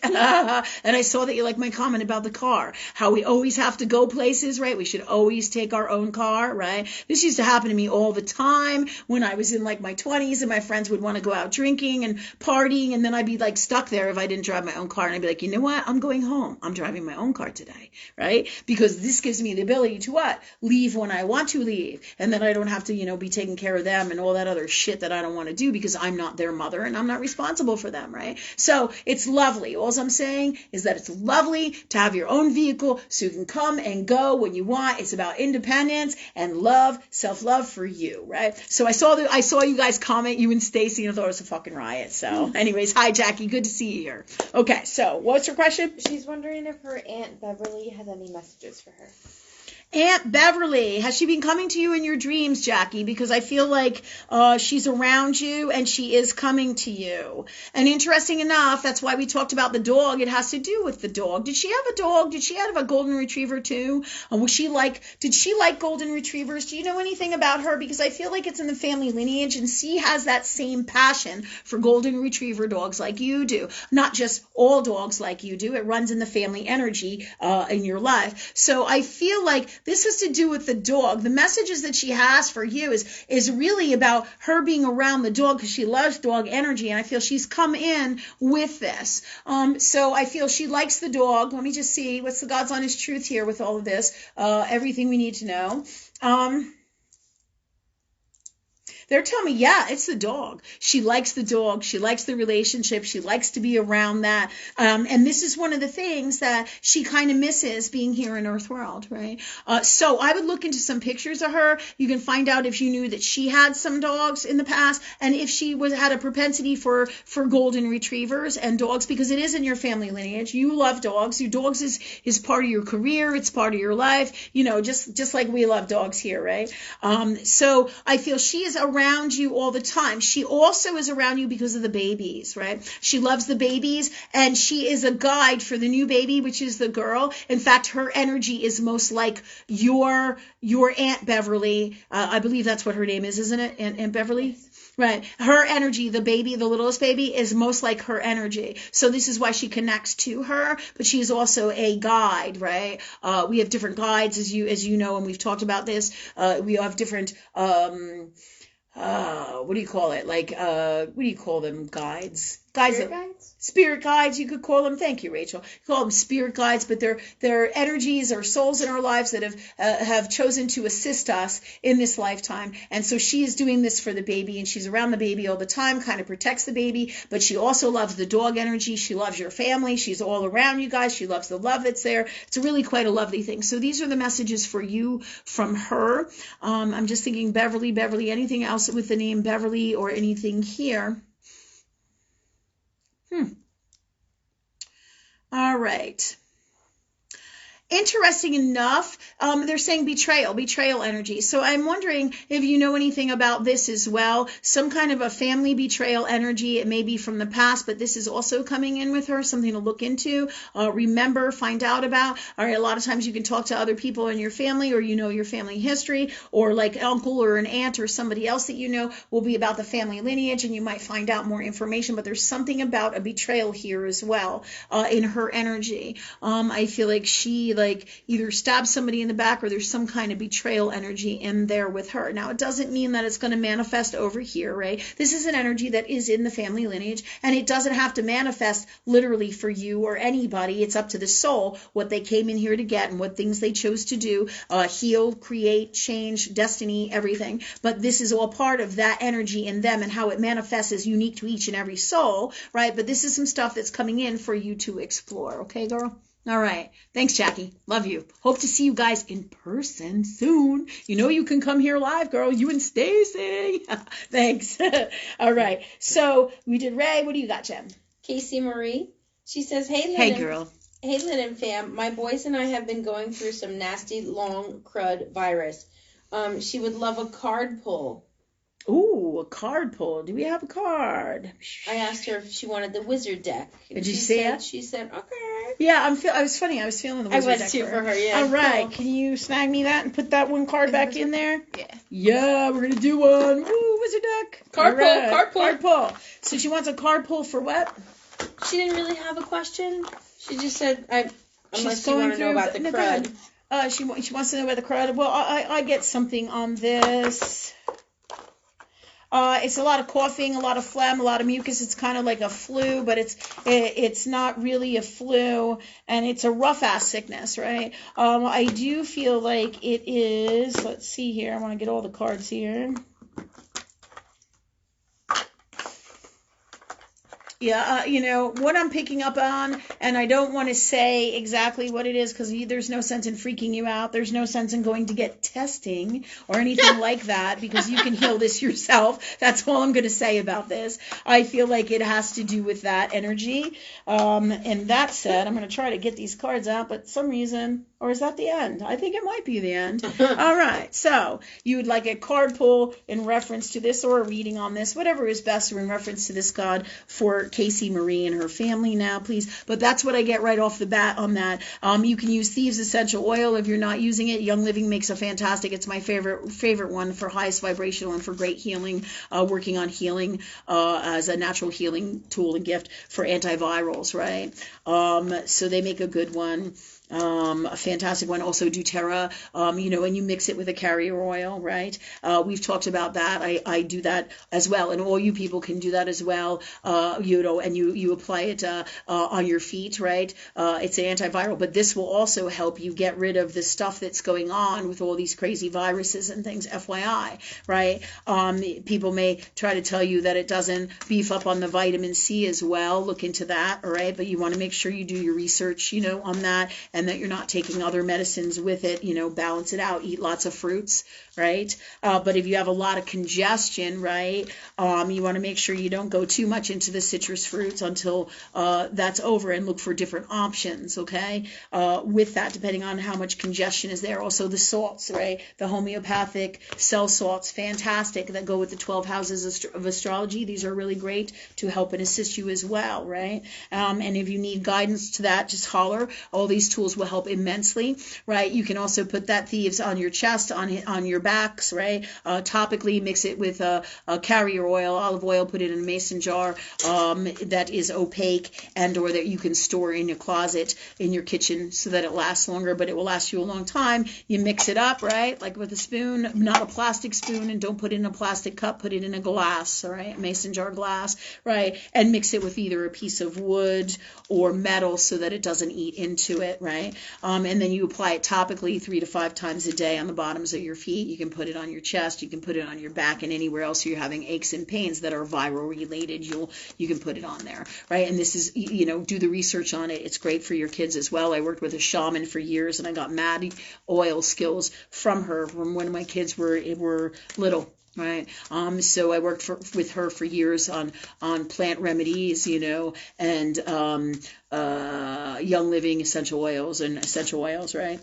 And I saw that you like my comment about the car. How we always have to go places, right? We should always take our own car, right? This used to happen to me all the time when I was in like my 20s and my friends would want to go out drinking and partying, and then I'd be like stuck there if I didn't drive my own car, and I'd be like, you know what? I'm going home. I'm driving my own car today, right? Because this gives me the ability to what? Leave when I want to leave. And then I don't have to, be taking care of them and all that other shit that I don't want to do because I'm not their mother and I'm not responsible for them, right? So it's lovely. All I'm saying is that it's lovely to have your own vehicle so you can come and go when you want. It's about independence and love, self-love for you, right? So I saw you guys comment, you and Stacy, and I thought it was a fucking riot. So anyways, hi Jackie, good to see you here. Okay, so what's your question? She's wondering if her Aunt Beverly has any messages for her. Aunt Beverly, has she been coming to you in your dreams, Jackie? Because I feel like she's around you and she is coming to you. And interesting enough, that's why we talked about the dog. It has to do with the dog. Did she have a dog? Did she have a golden retriever too? Did she like golden retrievers? Do you know anything about her? Because I feel like it's in the family lineage and she has that same passion for golden retriever dogs like you do. Not just all dogs like you do. It runs in the family energy in your life. So I feel like this has to do with the dog. The messages that she has for you is really about her being around the dog because she loves dog energy, and I feel she's come in with this. So I feel she likes the dog. Let me just see what's the God's honest truth here with all of this. Everything we need to know. They're telling me, yeah, it's the dog. She likes the dog. She likes the relationship. She likes to be around that. And this is one of the things that she kind of misses being here in Earth World, right? So I would look into some pictures of her. You can find out if you knew that she had some dogs in the past and if she had a propensity for golden retrievers and dogs, because it is in your family lineage. You love dogs. Your dogs is part of your career. It's part of your life, just like we love dogs here, right? So I feel she is around you all the time. She also is around you because of the babies, right? She loves the babies, and she is a guide for the new baby, which is the girl. In fact, her energy is most like your Aunt Beverly. I believe that's what her name is, isn't it? Aunt Beverly? Right. Her energy, the baby, the littlest baby, is most like her energy. So this is why she connects to her, but she's also a guide, right? We have different guides, as you know, and we've talked about this. We have different what do you call it? What do you call them? Guides? Spirit guides, you could call them. Thank you, Rachel. You call them spirit guides, but they're energies or souls in our lives that have chosen to assist us in this lifetime. And so she is doing this for the baby, and she's around the baby all the time, kind of protects the baby, but she also loves the dog energy. She loves your family. She's all around you guys. She loves the love that's there. It's really quite a lovely thing. So these are the messages for you from her. I'm just thinking Beverly, anything else with the name Beverly or anything here? All right. Interesting enough, they're saying betrayal energy. So I'm wondering if you know anything about this as well. Some kind of a family betrayal energy. It may be from the past, but this is also coming in with her, something to look into, remember, find out about. All right, a lot of times you can talk to other people in your family, or your family history, or like uncle or an aunt or somebody else that you know will be about the family lineage, and you might find out more information. But there's something about a betrayal here as well in her energy. I feel like she either stab somebody in the back, or there's some kind of betrayal energy in there with her. Now, it doesn't mean that it's going to manifest over here, right? This is an energy that is in the family lineage, and it doesn't have to manifest literally for you or anybody. It's up to the soul, what they came in here to get and what things they chose to do, heal, create, change, destiny, everything. But this is all part of that energy in them, and how it manifests is unique to each and every soul, right? But this is some stuff that's coming in for you to explore. Okay, girl? All right. Thanks, Jackie. Love you. Hope to see you guys in person soon. You can come here live, girl. You and Stacy. Thanks. All right. So we did Ray. What do you got, Jen? Casey Marie. She says, hey, Lynn. Hey, girl. Hey, Lynn and fam. My boys and I have been going through some nasty long crud virus. She would love a card pull. Ooh, a card pull. Do we have a card? I asked her if she wanted the wizard deck. And Did you say it? She said, okay. Yeah, I was feeling the I wizard was deck too for her, yeah. All right, Cool. can you snag me that and put that one card back in there? Yeah. Yeah, we're gonna do one. Woo, wizard deck. Card pull, All right, card pull. Card pull. So she wants a card pull for what? She didn't really have a question. She just said, unless She's you going want to know through about the no, go crud. ahead. She wants to know about the crud. Well, I get something on this. It's a lot of coughing, a lot of phlegm, a lot of mucus. It's kind of like a flu, but it's not really a flu, and it's a rough-ass sickness, right? I do feel like it is. Let's see here. I want to get all the cards here. Yeah, what I'm picking up on, and I don't want to say exactly what it is because there's no sense in freaking you out. There's no sense in going to get testing or anything like that because you can heal this yourself. That's all I'm going to say about this. I feel like it has to do with that energy. And that said, I'm going to try to get these cards out, but some reason, or is that the end? I think it might be the end. All right, so you would like a card pull in reference to this or a reading on this, whatever is best or in reference to this card for Casey Marie and her family now, please. But that's what I get right off the bat on that. You can use Thieves Essential Oil if you're not using it. Young Living makes a fantastic. It's my favorite one for highest vibrational and for great healing, working on healing as a natural healing tool and gift for antivirals, right? So they make a good one. A fantastic one. Also doTERRA, and you mix it with a carrier oil, right? We've talked about that. I do that as well, and all you people can do that as well, and you apply it on your feet, right? It's an antiviral, but this will also help you get rid of the stuff that's going on with all these crazy viruses and things, FYI, right? People may try to tell you that it doesn't beef up on the vitamin C as well. Look into that, all right? But you want to make sure you do your research, on that, and that you're not taking other medicines with it, balance it out, eat lots of fruits, right? But if you have a lot of congestion, right, you want to make sure you don't go too much into the citrus fruits until that's over and look for different options, okay? With that, depending on how much congestion is there. Also the salts, right? The homeopathic cell salts, fantastic, that go with the 12 houses of astrology. These are really great to help and assist you as well, right? And if you need guidance to that, just holler. All these tools will help immensely, right? You can also put that Thieves on your chest, on your backs, right? Topically, mix it with a carrier oil, olive oil, put it in a mason jar that is opaque and or that you can store in your closet, in your kitchen so that it lasts longer, but it will last you a long time. You mix it up, right? Like with a spoon, not a plastic spoon, and don't put it in a plastic cup, put it in a glass, all right? Mason jar glass, right? And mix it with either a piece of wood or metal so that it doesn't eat into it, right? And then you apply it topically 3 to 5 times a day on the bottoms of your feet. You can put it on your chest, you can put it on your back, and anywhere else you're having aches and pains that are viral related, you can put it on there, right? And this is, do the research on it. It's great for your kids as well. I worked with a shaman for years, and I got mad oil skills from her from when my kids were little. Right. So I worked with her for years on plant remedies, and Young Living essential oils, right?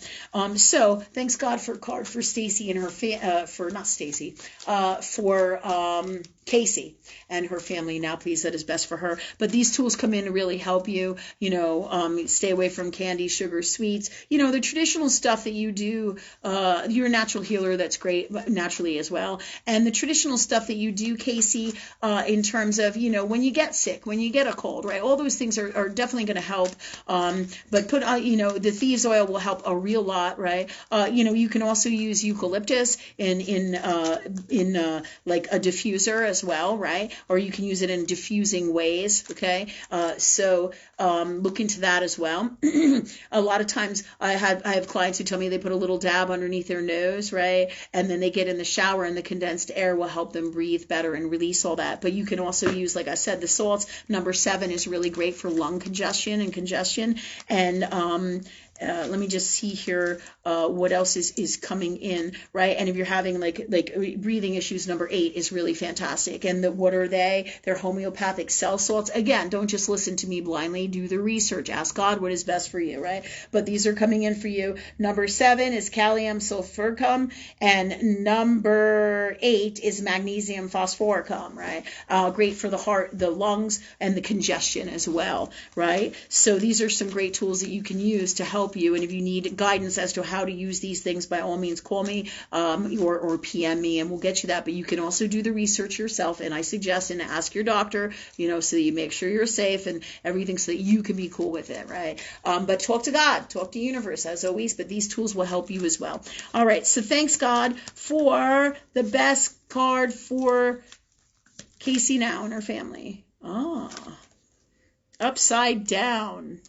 So thanks God for a card for Stacy and her for Casey and her family now, please, that is best for her. But these tools come in to really help you, stay away from candy, sugar, sweets, the traditional stuff that you do. You're a natural healer. That's great naturally as well. And the traditional stuff that you do, Casey, in terms of, when you get sick, when you get a cold, right? All those things are definitely going to help. But put, the Thieves oil will help a real lot, right? You can also use eucalyptus in like a diffuser as well, right? Or you can use it in diffusing ways, okay? So look into that as well. A lot of times I have clients who tell me they put a little dab underneath their nose, right? And then they get in the shower and the condensed air will help them breathe better and release all that. But you can also use, like I said, the salts. Number 7 is really great for lung congestion and let me just see here what else is coming in, right? And if you're having like breathing issues, number 8 is really fantastic. And what are they? They're homeopathic cell salts. Again, don't just listen to me blindly. Do the research. Ask God what is best for you, right? But these are coming in for you. Number 7 is calcium sulfuricum, and number 8 is magnesium phosphoricum, right? Great for the heart, the lungs, and the congestion as well, right? So these are some great tools that you can use to help you. And if you need guidance as to how to use these things, by all means call me or PM me, and we'll get you that. But you can also do the research yourself, and I suggest and ask your doctor, so that you make sure you're safe and everything, so that you can be cool with it, right? But talk to God, talk to universe as always, but these tools will help you as well. All right, so thanks God for the best card for Casey now and her family. Upside down.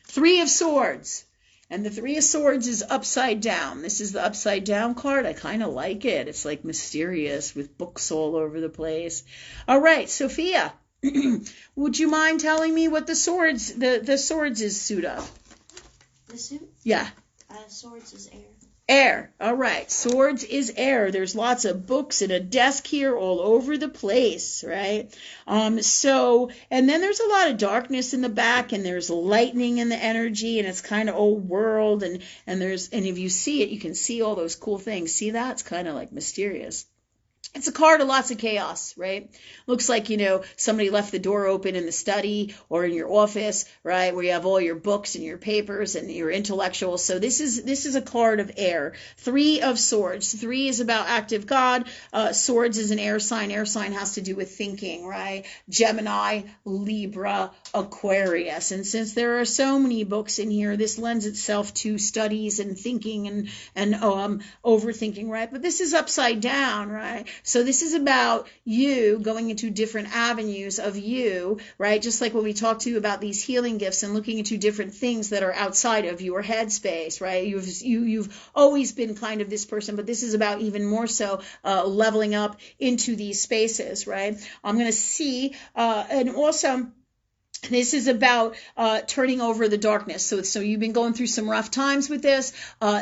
3 of Swords. And the 3 of Swords is upside down. This is the upside down card. I kind of like it. It's like mysterious with books all over the place. All right, Sophia, would you mind telling me what the Swords is suit of? The suit? Yeah. Swords is air. Air. All right. Swords is air. There's lots of books and a desk here all over the place, right? And then there's a lot of darkness in the back, and there's lightning in the energy, and it's kind of old world, and if you see it, you can see all those cool things. See that? It's kind of like mysterious. It's a card of lots of chaos, right? Looks like, somebody left the door open in the study or in your office, right, where you have all your books and your papers and your intellectual. So this is a card of air. 3 of Swords. 3 is about active God. Swords is an air sign. Air sign has to do with thinking, right? Gemini, Libra, Aquarius. And since there are so many books in here, this lends itself to studies and thinking and overthinking, right? But this is upside down, right? So this is about you going into different avenues of you, right? Just like when we talked to you about these healing gifts and looking into different things that are outside of your headspace, right? You've always been kind of this person, but this is about even more so leveling up into these spaces, right? I'm going to see, and also this is about turning over the darkness. So you've been going through some rough times with this.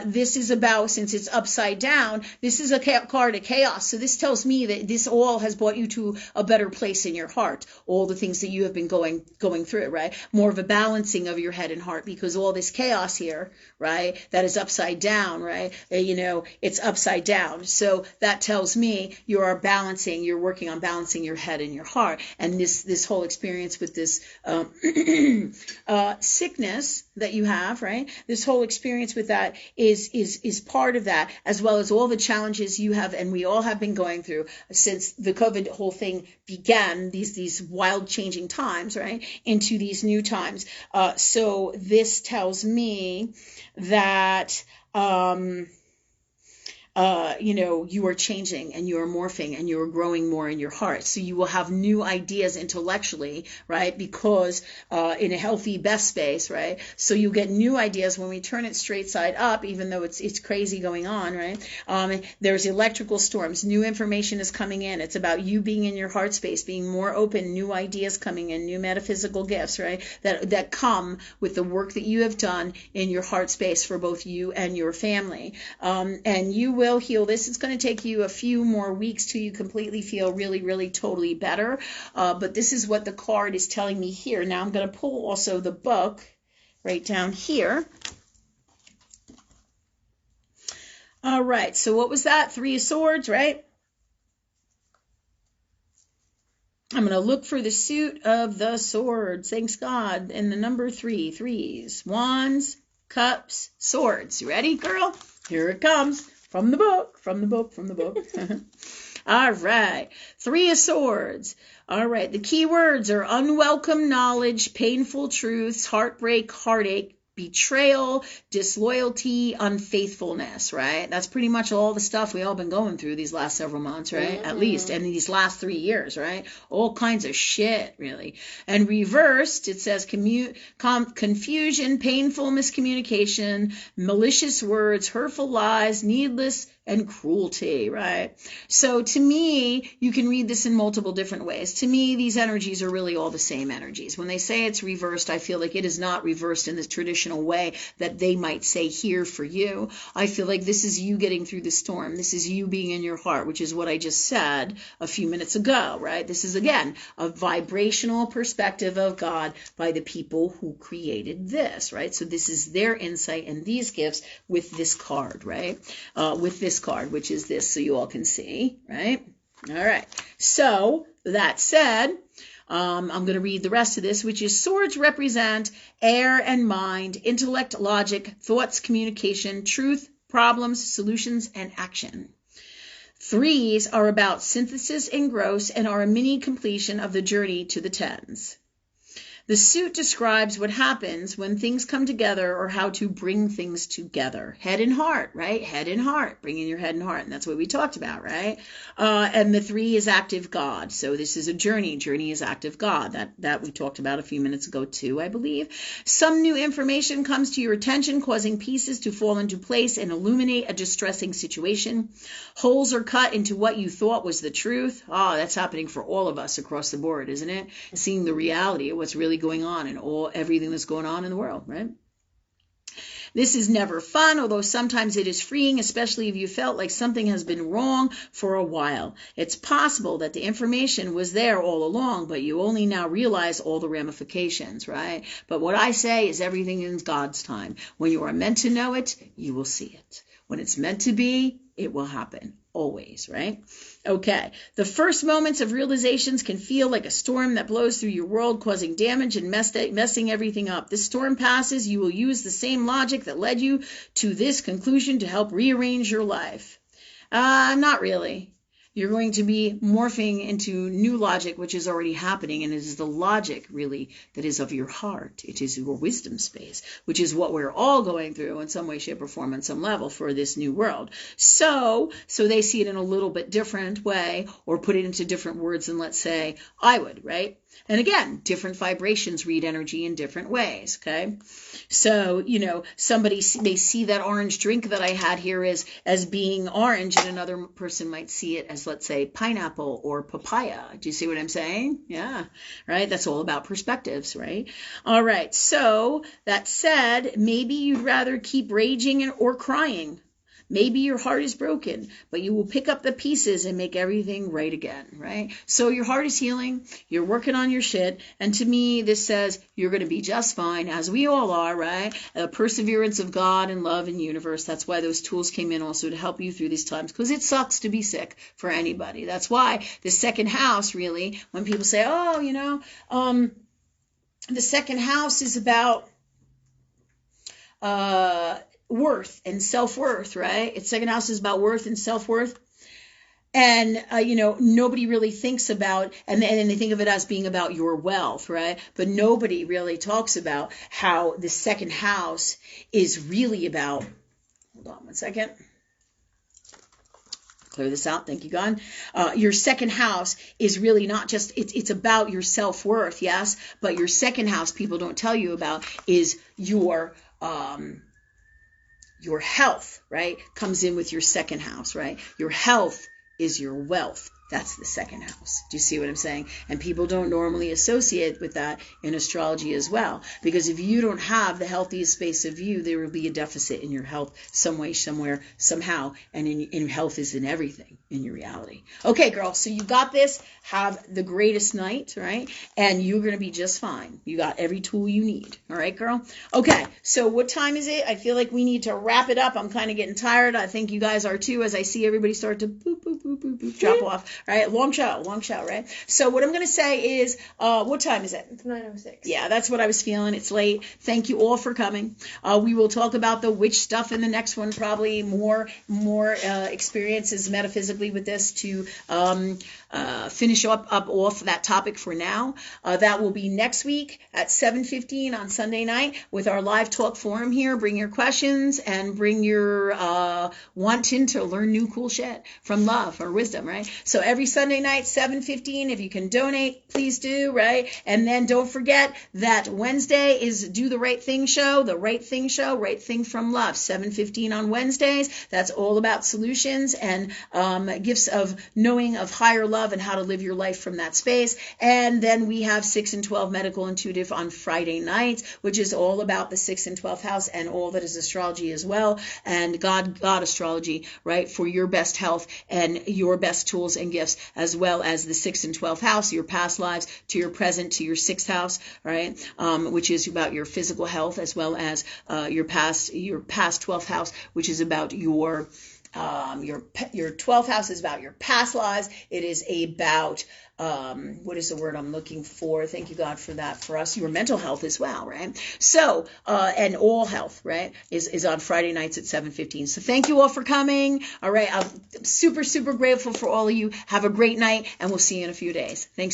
This is about, since it's upside down, this is a card of chaos. So this tells me that this all has brought you to a better place in your heart. All the things that you have been going through, right? More of a balancing of your head and heart, because all this chaos here, right, that is upside down, right? It's upside down. So that tells me you're working on balancing your head and your heart. And this whole experience with this sickness that you have, right? This whole experience with that is part of that, as well as all the challenges you have and we all have been going through since the COVID whole thing began, these wild changing times, right, into these new times. So this tells me that you are changing and you are morphing and you are growing more in your heart. So you will have new ideas intellectually, right? Because in a healthy best space, right? So you get new ideas when we turn it straight side up, even though it's crazy going on, right? There's electrical storms. New information is coming in. It's about you being in your heart space, being more open, new ideas coming in, new metaphysical gifts, right? That come with the work that you have done in your heart space for both you and your family. And you will heal this. It's going to take you a few more weeks till you completely feel really, really, totally better. But this is what the card is telling me here. Now I'm going to pull also the book right down here. All right. So what was that? 3 of Swords, right? I'm going to look for the suit of the swords. Thanks God. And the number 3, 3s, wands, cups, swords. You ready, girl? Here it comes. From the book. All right. 3 of Swords. All right. The key words are unwelcome knowledge, painful truths, heartbreak, heartache, betrayal, disloyalty, unfaithfulness, right? That's pretty much all the stuff we all been going through these last several months, right? At least, and these last 3 years, right? All kinds of shit, really. And reversed, it says confusion, painful miscommunication, malicious words, hurtful lies, needless and cruelty, right? So to me, you can read this in multiple different ways. To me, these energies are really all the same energies. When they say it's reversed, I feel like it is not reversed in the traditional way that they might say here for you. I feel like this is you getting through the storm. This is you being in your heart, which is what I just said a few minutes ago, right? This is, again, a vibrational perspective of God by the people who created this, right? So this is their insight and these gifts with this card, right? With this card, which is this, so you all can see, right? All right. So that said, I'm going to read the rest of this, which is swords represent air and mind, intellect, logic, thoughts, communication, truth, problems, solutions, and action. Threes are about synthesis and growth and are a mini completion of the journey to the tens. The suit describes what happens when things come together or how to bring things together. Head and heart, right? Head and heart. Bring in your head and heart. And that's what we talked about, right? And the 3 is active God. So this is a journey. Journey is active God. That we talked about a few minutes ago too, I believe. Some new information comes to your attention, causing pieces to fall into place and illuminate a distressing situation. Holes are cut into what you thought was the truth. That's happening for all of us across the board, isn't it? Seeing the reality of what's really going on and everything that's going on in the world, right? This is never fun, although sometimes it is freeing, especially if you felt like something has been wrong for a while. It's possible that the information was there all along, but you only now realize all the ramifications, right? But what I say is everything in God's time. When you are meant to know it, you will see it. When it's meant to be, it will happen. Always, right? Okay. The first moments of realizations can feel like a storm that blows through your world, causing damage and messing everything up. This storm passes, you will use the same logic that led you to this conclusion to help rearrange your life. Not really. You're going to be morphing into new logic, which is already happening, and it is the logic, really, that is of your heart. It is your wisdom space, which is what we're all going through in some way, shape, or form on some level for this new world. So they see it in a little bit different way, or put it into different words than, let's say, I would, right? And again, different vibrations read energy in different ways, okay? So, somebody may see that orange drink that I had here as being orange, and another person might see it as, let's say, pineapple or papaya. Do you see what I'm saying? Yeah, right? That's all about perspectives, right? All right, so that said, maybe you'd rather keep raging or crying. Maybe your heart is broken, but you will pick up the pieces and make everything right again, right? So your heart is healing, you're working on your shit, and to me, this says you're going to be just fine, as we all are, right? The perseverance of God and love and universe. That's why those tools came in also to help you through these times, because it sucks to be sick for anybody. That's why the second house, really, when people say, the second house is about worth and self-worth, right? Its second house is about worth and self-worth. And, nobody really thinks about, and they think of it as being about your wealth, right? But nobody really talks about how the second house is really about, hold on one second. Clear this out. Thank you, God. Your second house is really not just, it's about your self-worth, yes? But your second house, people don't tell you about, is your health, right? Comes in with your second house, right? Your health is your wealth. That's the second house. Do you see what I'm saying? And people don't normally associate with that in astrology as well. Because if you don't have the healthiest space of you, there will be a deficit in your health some way, somewhere, somehow. And in health is in everything, in your reality. Okay, girl, so you got this. Have the greatest night, right? And you're going to be just fine. You got every tool you need. All right, girl? Okay, so what time is it? I feel like we need to wrap it up. I'm kind of getting tired. I think you guys are too, as I see everybody start to boop, boop, boop, boop, boop, drop off. Right? Long show, right? So what I'm going to say is, what time is it? It's 9:06. Yeah, that's what I was feeling. It's late. Thank you all for coming. We will talk about the witch stuff in the next one, probably more experiences, metaphysical metaphysically with this to finish up off that topic for now. That will be next week at 7:15 on Sunday night with our live talk forum here. Bring your questions and bring your wanting to learn new cool shit from love or wisdom, right? So every Sunday night, 7:15, if you can donate, please do, right? And then don't forget that Wednesday is Do the Right Thing show, the Right Thing show, Right Thing from Love, 7:15 on Wednesdays. That's all about solutions and gifts of knowing of higher love and how to live your life from that space. And then we have 6 and 12 Medical Intuitive on Friday nights, which is all about the 6th and 12th house and all that is astrology as well, and God astrology, right, for your best health and your best tools and gifts, as well as the 6th and 12th house, your past lives, to your present, to your 6th house, right, which is about your physical health, as well as your past 12th house, which is about your 12th house is about your past lives. It is about what is the word I'm looking for? Thank you, God, for that. For us, your mental health as well, right? So, and all health, right, is on Friday nights at 7:15. So thank you all for coming. All right, I'm super, super grateful for all of you. Have a great night, and we'll see you in a few days. Thanks.